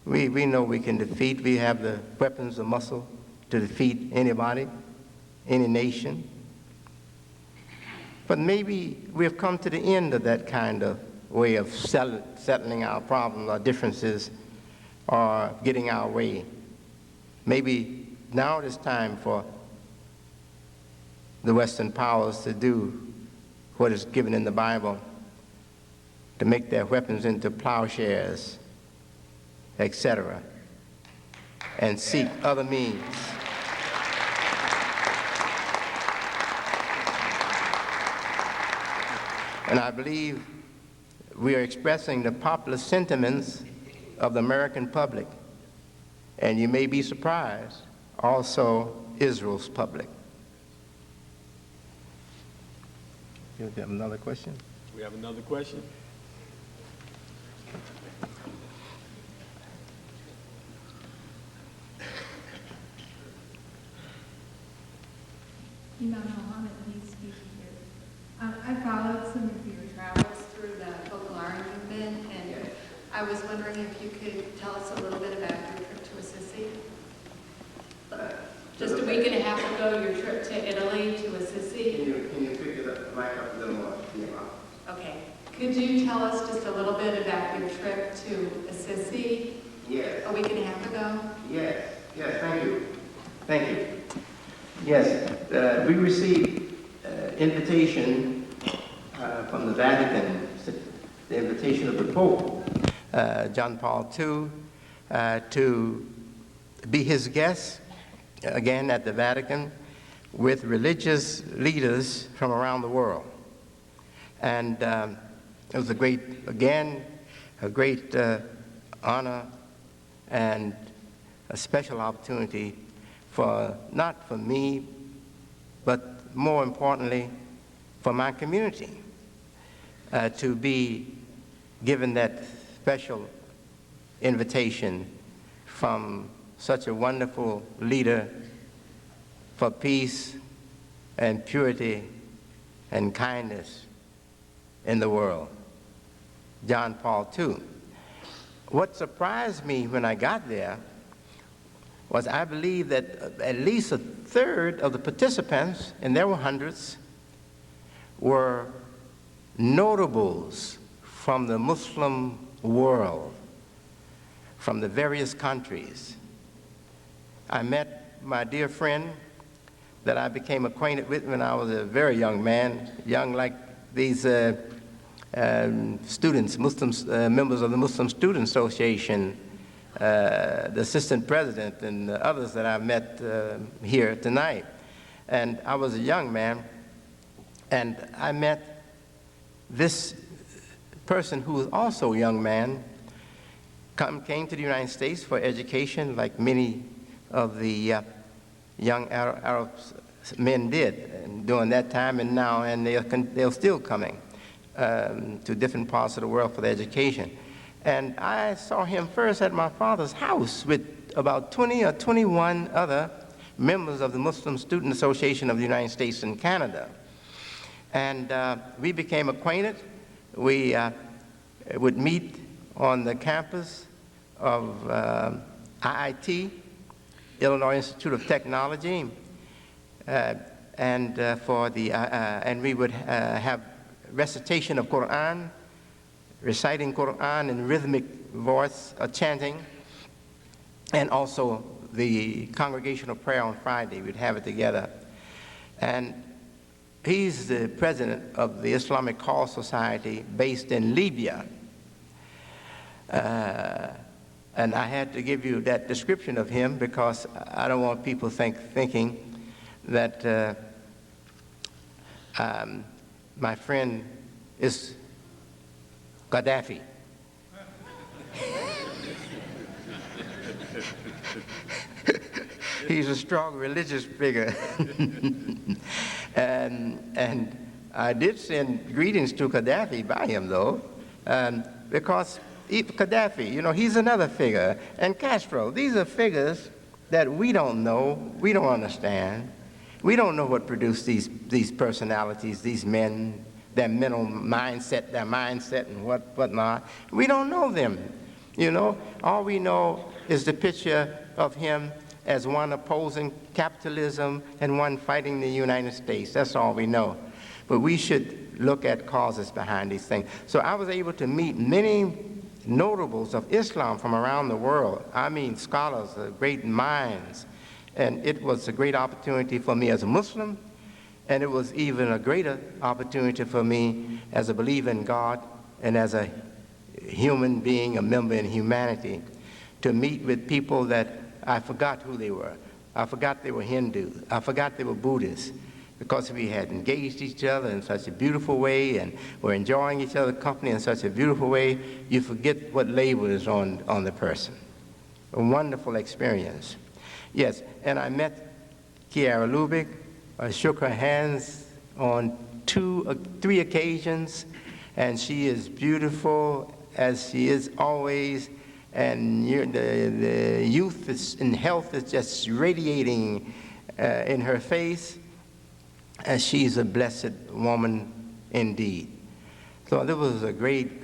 We know we can defeat. We have the weapons of muscle to defeat anybody, any nation. But maybe we have come to the end of that kind of way of settling our problems, our differences, or getting our way. Maybe now it is time for the Western powers to do what is given in the Bible, to make their weapons into plowshares, etc., and seek other means. And I believe we are expressing the popular sentiments of the American public, and you may be surprised, also Israel's public. You have another question? We have another question. Imam Mohammed, he's speaking here. I followed some of your travels through the Focolare movement, and I was wondering if you could tell us a little bit about your trip to Assisi. Just a week and a half ago, your trip to Italy, to Assisi. Can you pick it up, mic up a little more? Okay. Could you tell us just a little bit about your trip to Assisi? Yes. A week and a half ago? Yes, thank you. Thank you. Yes, we received invitation from the Vatican, the invitation of the Pope, John Paul II, to be his guest, again at the Vatican, with religious leaders from around the world. And It was a great, again, a great honor and a special opportunity for, not for me, but more importantly, for my community, to be given that special invitation from such a wonderful leader for peace and purity and kindness in the world, John Paul II. What surprised me when I got there was I believe that at least a third of the participants, and there were hundreds, were notables from the Muslim world, from the various countries. I met my dear friend that I became acquainted with when I was a very young man, young like these students, Muslims, members of the Muslim Student Association, the assistant president, and others that I met here tonight. And I was a young man, and I met this person who was also a young man, came to the United States for education like many of the young Arab men did during that time and now, and they're still coming to different parts of the world for their education. And I saw him first at my father's house with about 20 or 21 other members of the Muslim Student Association of the United States and Canada. And we became acquainted. We would meet on the campus of IIT, Illinois Institute of Technology, and we would have recitation of Quran, reciting Quran in rhythmic voice, chanting, and also the congregational prayer on Friday. We'd have it together. And he's the president of the Islamic Cause Society based in Libya. And I had to give you that description of him because I don't want people thinking that my friend is Gaddafi. He's a strong religious figure. and I did send greetings to Gaddafi by him, though, because Gaddafi, you know, he's another figure. And Castro, these are figures that we don't know, we don't understand. We don't know what produced these personalities, these men, their mental mindset, their mindset and whatnot. We don't know them, you know. All we know is the picture of him as one opposing capitalism and one fighting the United States. That's all we know. But we should look at causes behind these things. So I was able to meet many notables of Islam from around the world. I mean, scholars, great minds. And it was a great opportunity for me as a Muslim, and it was even a greater opportunity for me as a believer in God and as a human being, a member in humanity, to meet with people that I forgot who they were. I forgot they were Hindus. I forgot they were Buddhists, because we had engaged each other in such a beautiful way and were enjoying each other's company in such a beautiful way, you forget what label is on the person. A wonderful experience. Yes, and I met Kiara Lubick. I shook her hands on 3 occasions, and she is beautiful as she is always, and the youth and health is just radiating in her face, and she's a blessed woman indeed. So there was a great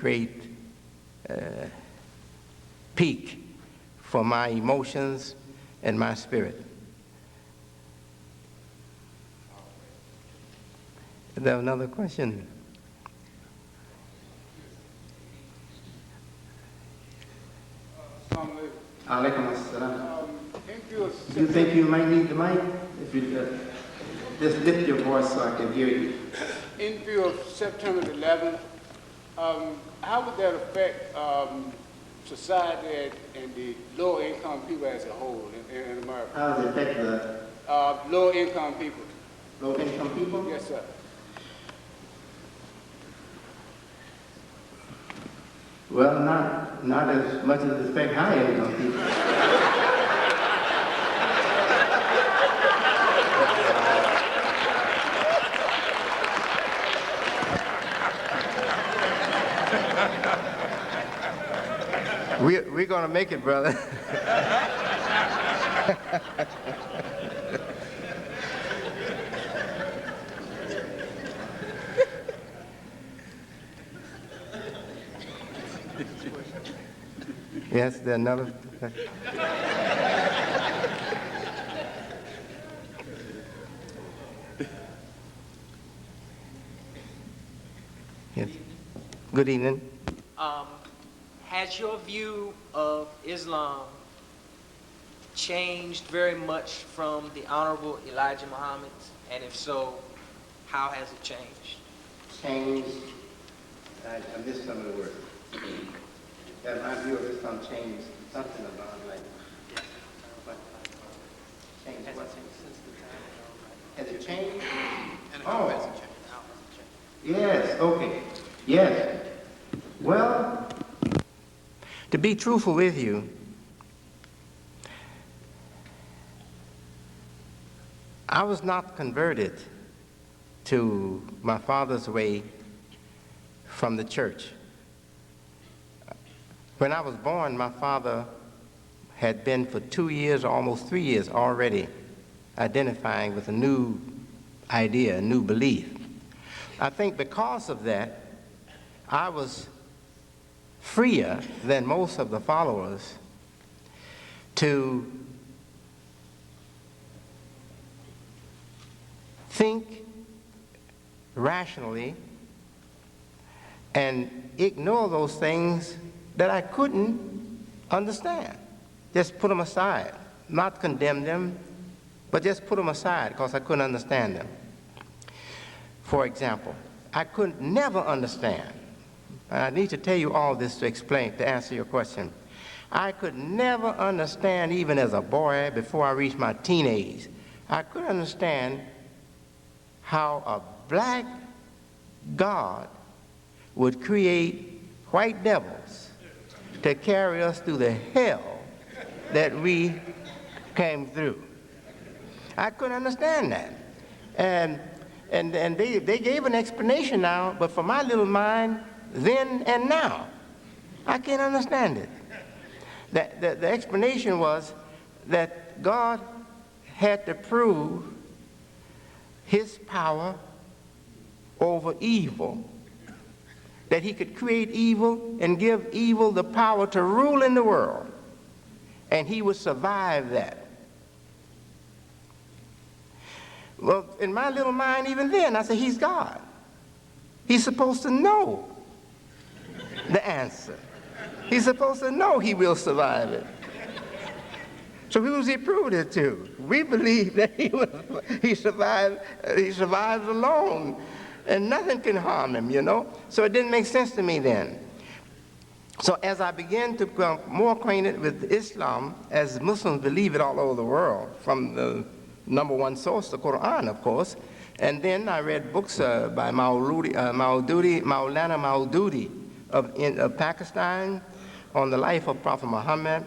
peak for my emotions and my spirit. Is there another question? Alaikum assalam. Do you think you might need the mic? If you just lift your voice so I can hear you. In view of September 11th, how would that affect society and the lower-income people as a whole in America? How does it affect the lower-income people? low-income people? Yes, sir. Well, not as much as the spec I am on people. We're going to make it, brother. Yes, there's another. Yes. Good evening. Has your view of Islam changed very much from the Honorable Elijah Muhammad's? And if so, how has it changed? Changed. I missed some of the words. That my view of Islam changed something about like what? Changed what? Has it changed? Oh. Yes. Okay. Yes. Well, to be truthful with you, I was not converted to my father's way from the church. When I was born, my father had been for 2 years, almost 3 years already, identifying with a new idea, a new belief. I think because of that, I was freer than most of the followers to think rationally and ignore those things that I couldn't understand. Just put them aside, not condemn them, but just put them aside because I couldn't understand them. For example, I could never understand, and I need to tell you all this to explain, to answer your question. I could never understand, even as a boy, before I reached my teenage, I couldn't understand how a black God would create white devils to carry us through the hell that we came through. I couldn't understand that. And they gave an explanation now, but for my little mind, then and now, I can't understand it. The explanation was that God had to prove his power over evil, that he could create evil and give evil the power to rule in the world, and he would survive that. Well, in my little mind, even then, I said, he's God. He's supposed to know the answer. He's supposed to know he will survive it. So who's he proved it to? We believe that he survives alone, and nothing can harm him, you know? So it didn't make sense to me then. So as I began to become more acquainted with Islam, as Muslims believe it all over the world, from the number one source, the Quran, of course, and then I read books by Maulana Maududi of Pakistan on the life of Prophet Muhammad.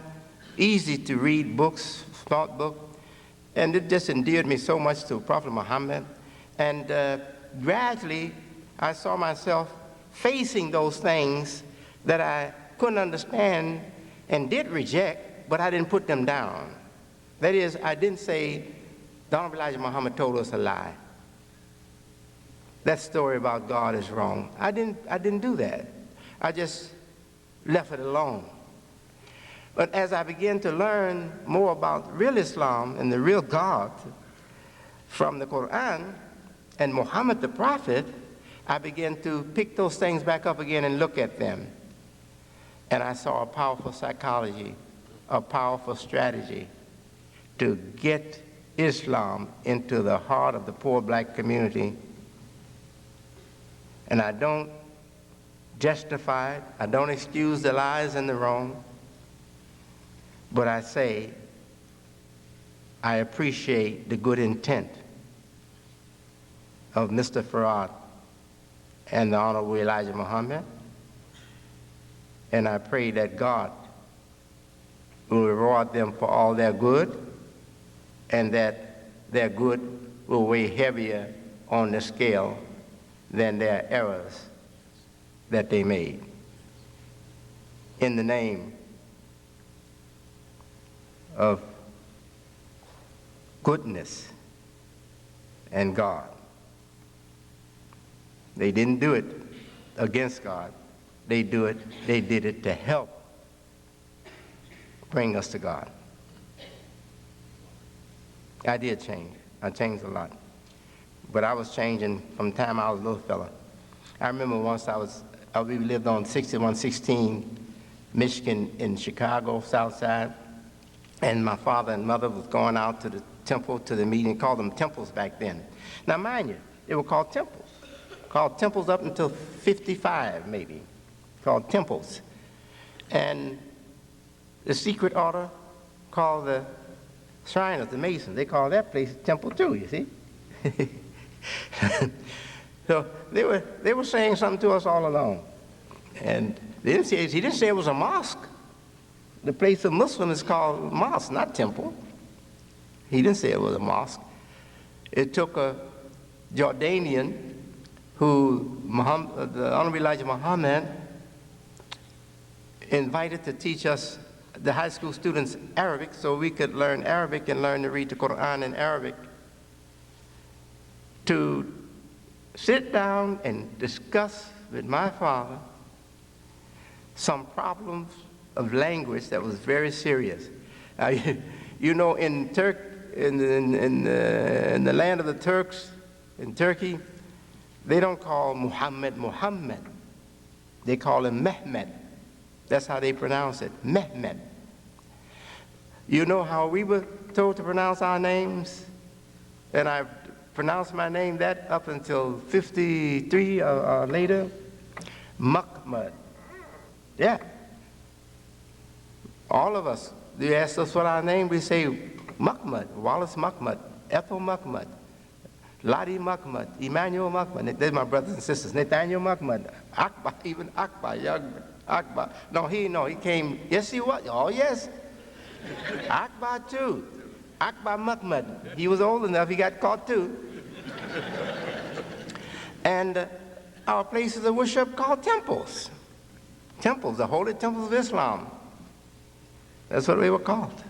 Easy to read books, thought book, and it just endeared me so much to Prophet Muhammad. And gradually, I saw myself facing those things that I couldn't understand and did reject, but I didn't put them down. That is, I didn't say, the Honorable Elijah Muhammad told us a lie. That story about God is wrong. I didn't do that. I just left it alone. But as I began to learn more about real Islam and the real God from the Quran and Muhammad the Prophet, I began to pick those things back up again and look at them. And I saw a powerful psychology, a powerful strategy to get Islam into the heart of the poor black community. And I don't justify it, I don't excuse the lies and the wrong, but I say I appreciate the good intent of Mr. Farad and the Honorable Elijah Muhammad, And I pray that God will reward them for all their good, and that their good will weigh heavier on the scale than their errors that they made. In the name of goodness and God. They didn't do it against God. They did it to help bring us to God. I did change. I changed a lot. But I was changing from the time I was a little fella. I remember once we lived on 6116 Michigan in Chicago, South Side, and my father and mother was going out to the temple, to the meeting, called them temples back then. Now mind you, they were called temples up until 55 maybe, called temples. And the secret order called the Shriners, the Masons, they called that place a temple too, you see. So they were saying something to us all along. And he didn't say it was a mosque. The place of Muslim is called mosque, not temple. He didn't say it was a mosque. It took a Jordanian who the Honorable Elijah Mohammed invited to teach us, the high school students, Arabic, so we could learn Arabic and learn to read the Quran in Arabic, to sit down and discuss with my father some problems of language that was very serious. You know, in the land of the Turks, in Turkey, they don't call Muhammad Muhammad. They call him Mehmet. That's how they pronounce it, Mehmet. You know how we were told to pronounce our names? And I pronounced my name that up until 53 or later, Muhammad. Yeah. All of us, they ask us what our name, we say Muhammad, Wallace Muhammad, Ethel Muhammad, Lottie Muhammad, Emmanuel Muhammad. They're my brothers and sisters. Nathaniel Muhammad, Akbar, even Akbar, young Akbar. No, he came, yes he was, oh yes. Akbar too, Akbar Muhammad. He was old enough, he got caught too. And our places of worship called temples. Temples, the holy temples of Islam. That's what they were called.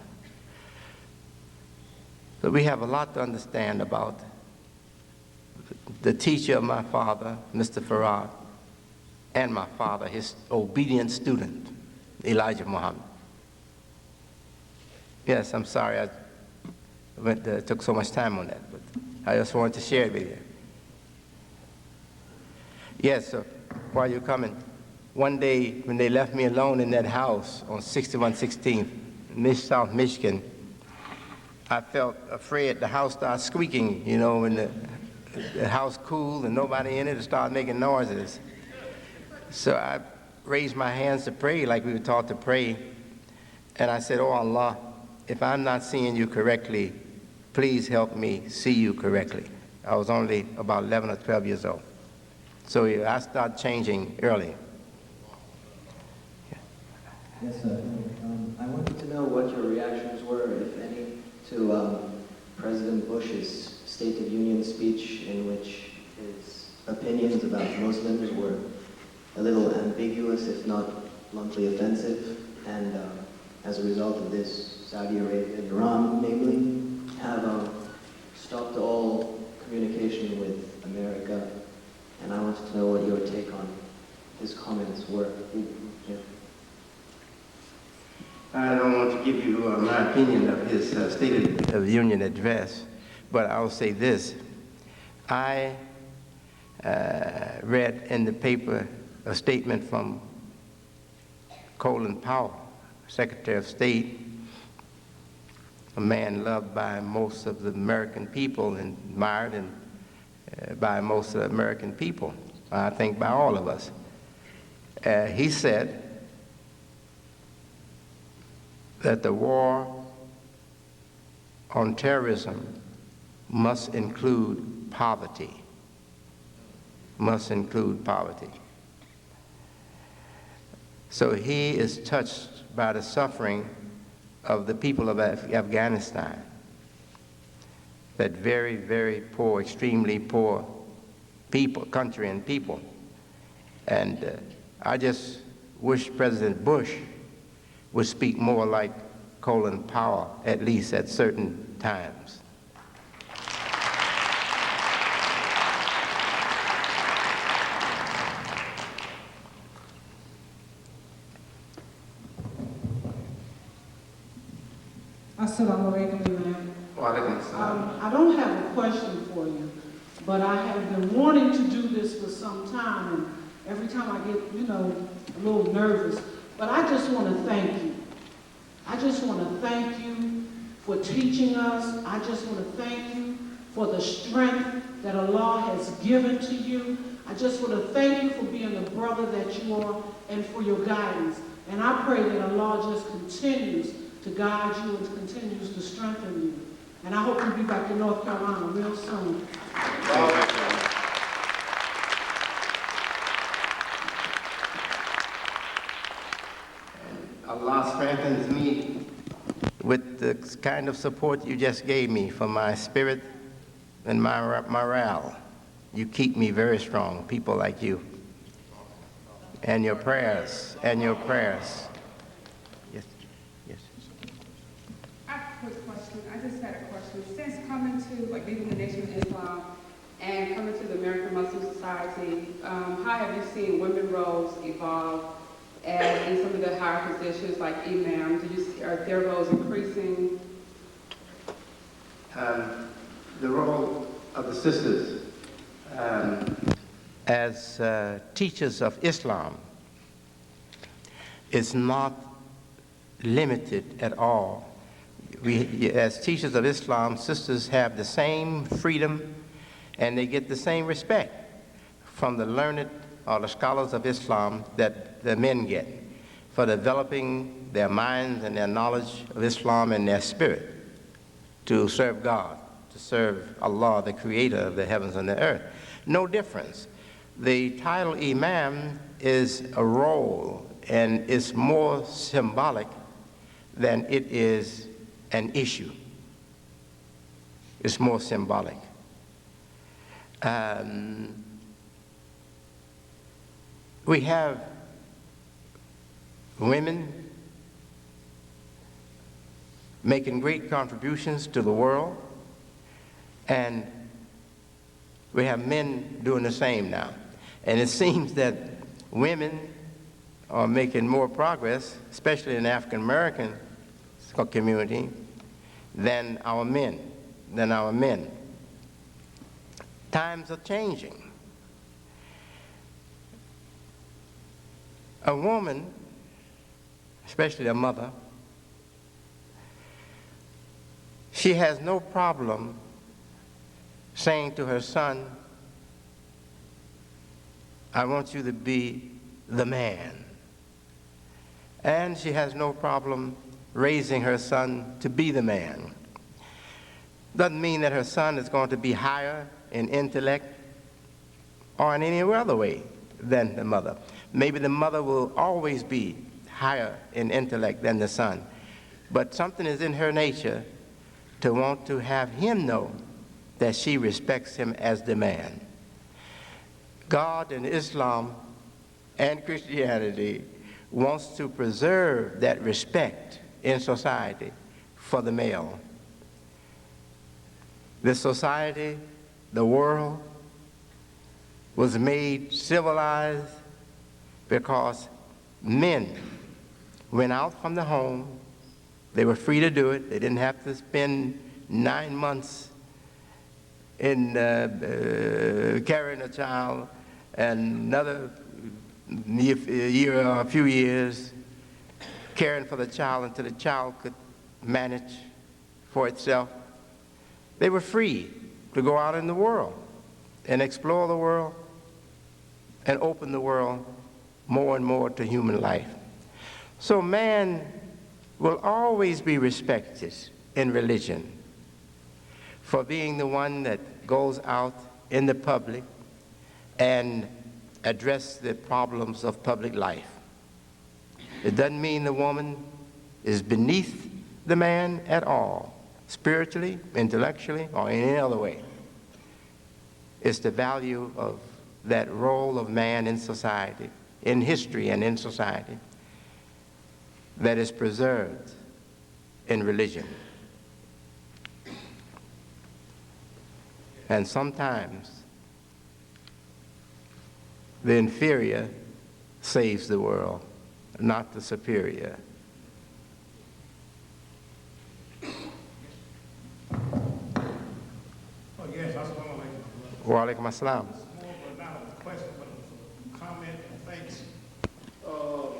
So we have a lot to understand about the teacher of my father, Mr. Farad, and my father, his obedient student, Elijah Muhammad. Yes, I'm sorry I took so much time on that, but I just wanted to share it with you. Yes, so while you're coming, one day when they left me alone in that house on 6116 South Michigan, I felt afraid the house started squeaking, you know, when the house cooled and nobody in it, it started making noises. So I raised my hands to pray like we were taught to pray. And I said, oh Allah, if I'm not seeing you correctly, please help me see you correctly. I was only about 11 or 12 years old. So I started changing early. Yes, sir. I wanted to know what your reactions were, if any, to President Bush's State of Union speech, in which his opinions about Muslims were a little ambiguous, if not bluntly offensive, and as a result of this, Saudi Arabia and Iran, namely, have stopped all communication with America, and I wanted to know what your take on his comments were. Yeah. I don't want to give you my opinion of his State of the Union address, but I'll say this. I read in the paper a statement from Colin Powell, Secretary of State, a man loved by most of the American people and admired and by most of the American people, I think by all of us. He said that the war on terrorism must include poverty, must include poverty. So he is touched by the suffering of the people of Afghanistan, that very, very poor, extremely poor people, country and people. And I just wish President Bush would speak more like Colin Powell, at least at certain times. Assalamu alaikum, Imam. Wa alaikum assalam. I don't have a question for you, but I have been wanting to do this for some time, and every time I get, a little nervous. But I just want to thank you. I just want to thank you for teaching us. I just want to thank you for the strength that Allah has given to you. I just want to thank you for being the brother that you are and for your guidance. And I pray that Allah just continues to guide you and continues to strengthen you. And I hope you'll be back in North Carolina real soon. Allah strengthens me with the kind of support you just gave me for my spirit and my morale. You keep me very strong, people like you. And your prayers, and your prayers. Yes, yes. I have a quick question. I just had a question. Since coming to, leaving the Nation of Islam and coming to the American Muslim Society, how have you seen women roles evolve as in some of the higher positions like imam? Are their roles increasing? The role of the sisters as teachers of Islam is not limited at all. As teachers of Islam, sisters have the same freedom and they get the same respect from the learned or the scholars of Islam that the men get for developing their minds and their knowledge of Islam and their spirit to serve God, to serve Allah, the creator of the heavens and the earth. No difference. The title imam is a role and it's more symbolic than it is an issue. It's more symbolic. We have women making great contributions to the world, and we have men doing the same now. And it seems that women are making more progress, especially in the African American community, than our men. Times are changing. A woman, especially a mother, she has no problem saying to her son, I want you to be the man. And she has no problem raising her son to be the man. Doesn't mean that her son is going to be higher in intellect or in any other way than the mother. Maybe the mother will always be higher in intellect than the son, but something is in her nature to want to have him know that she respects him as the man. God and Islam and Christianity wants to preserve that respect in society for the male. The society, the world, was made civilized because men went out from the home. They were free to do it. They didn't have to spend 9 months in carrying a child and another year or a few years caring for the child until the child could manage for itself. They were free to go out in the world and explore the world and open the world more and more to human life. So man will always be respected in religion for being the one that goes out in the public and address the problems of public life. It doesn't mean the woman is beneath the man at all, spiritually, intellectually, or in any other way. It's the value of that role of man in society, in history and in society, that is preserved in religion. And sometimes the inferior saves the world, not the superior. Yes, Wa alaikum assalam. It's more of not a question, but a comment and thanks. For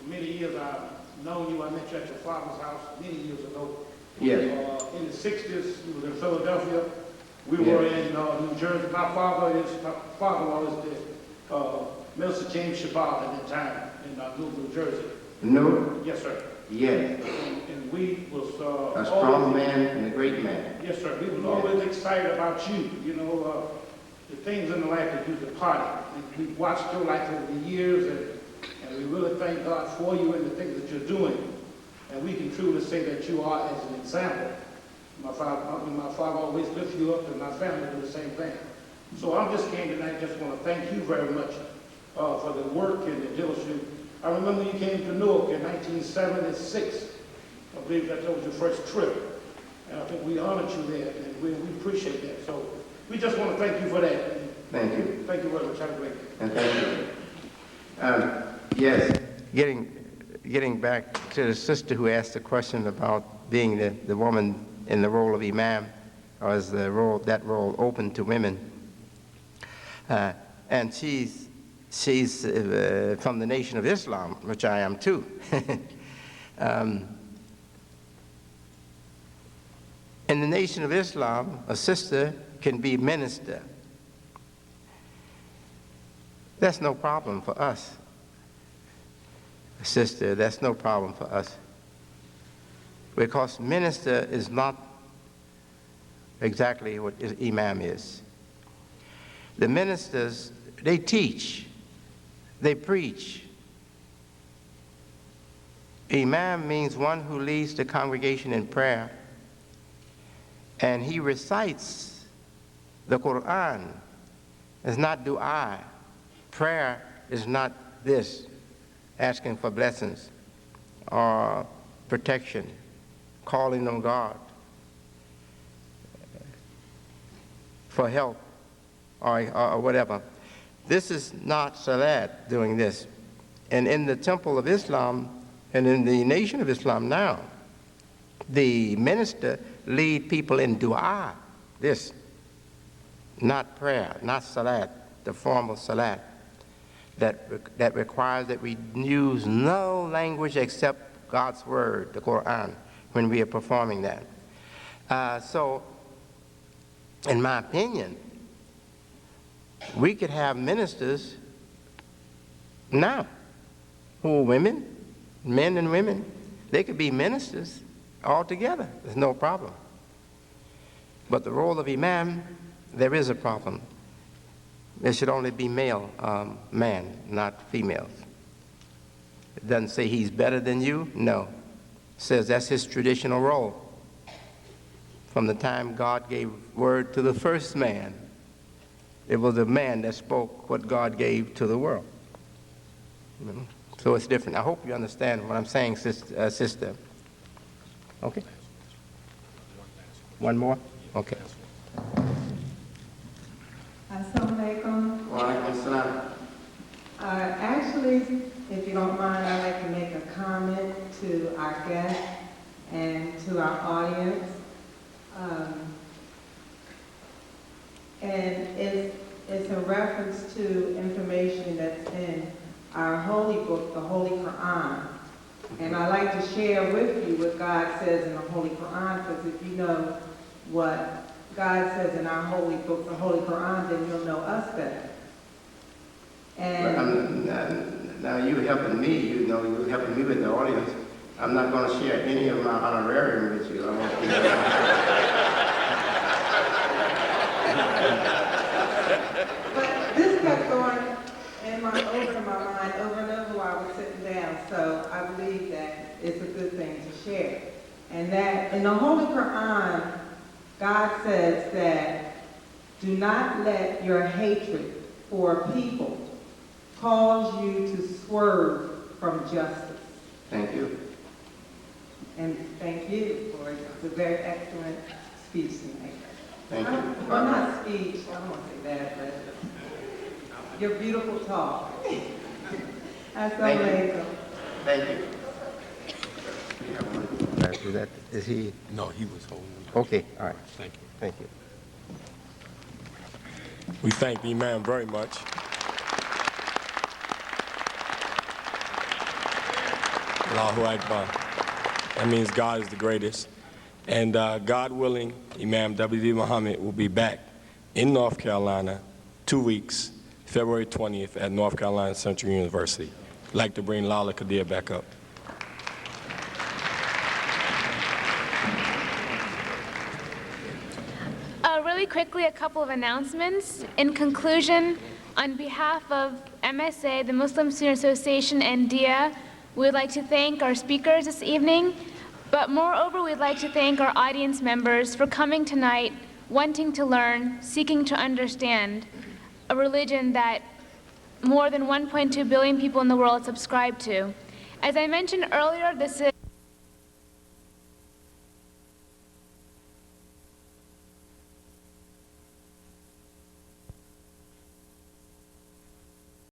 many years I've known you. I met you at your father's house many years ago. Yes. In the 60s, you was in Philadelphia. We were in New Jersey. My father was the Minister James Shabbat at that time in New Jersey. No? Yes, sir. Yes. And we was A strong man and a great man. Yes, sir. We was always excited about you. You know, the things in the life that you departed. We watched your life over the years, and we really thank God for you and the things that you're doing. And we can truly say that you are as an example. My father always lifted you up, and my family do the same thing. So I just came tonight, just want to thank you very much for the work and the diligence. I remember you came to Newark in 1976. I believe that was your first trip. And I think we honored you there, and we appreciate that. So we just want to thank you for that. Thank you. Thank you very much. Have a great day. And thank you. Yes, getting back to the sister who asked the question about being the woman in the role of imam, or is that role open to women? And she's from the Nation of Islam, which I am too. In the Nation of Islam, a sister can be minister. That's no problem for us. Sister, that's no problem for us. Because minister is not exactly what imam is. The ministers, they teach, they preach. Imam means one who leads the congregation in prayer, and he recites the Quran. It's not dua. Prayer is not this, asking for blessings or protection, calling on God for help or whatever. This is not salat doing this. And in the Temple of Islam and in the Nation of Islam now, the minister lead people in dua, this, not prayer, not salat, the formal salat that requires that we use no language except God's word, the Quran, when we are performing that. So, in my opinion, we could have ministers now who are women, men and women. They could be ministers altogether. There's no problem. But the role of imam, there is a problem. There should only be male man, not females. It doesn't say he's better than you. No. It says that's his traditional role. From the time God gave word to the first man, it was the man that spoke what God gave to the world. You know? So it's different. I hope you understand what I'm saying, sister. Okay? One more? Okay. Assalamu alaikum. Wa alaikum assalam. Actually, if you don't mind, I'd like to make a comment to our guests and to our audience. And it's in reference to information that's in our holy book, the Holy Quran. And I'd like to share with you what God says in the Holy Quran, because if you know what God says in our holy book, the Holy Quran, then you'll know us better. And now you're helping me, you know, you're helping me with the audience. I'm not going to share any of my honorarium with you. I want you But this kept going, over and over while we're sitting down. So I believe that it's a good thing to share. And that in the Holy Quran, God says that do not let your hatred for people cause you to swerve from justice. Thank you. And thank you for the very excellent speech tonight. Thank you. Well, not speech, I don't want to say that, but your beautiful talk. Thank you. Amazing. Thank you. After that, is he? No, he was holding. Okay, all right. Thank you. Thank you. We thank the Imam very much. Allahu Akbar. That means God is the greatest. And God willing, Imam W.D. Mohammed will be back in North Carolina 2 weeks, February 20th at North Carolina Central University. I'd like to bring Lala Qadir back up. Really quickly, a couple of announcements. In conclusion, on behalf of MSA, the Muslim Student Association, and DIA, we would like to thank our speakers this evening, but moreover, we'd like to thank our audience members for coming tonight, wanting to learn, seeking to understand a religion that more than 1.2 billion people in the world subscribe to. As I mentioned earlier, this is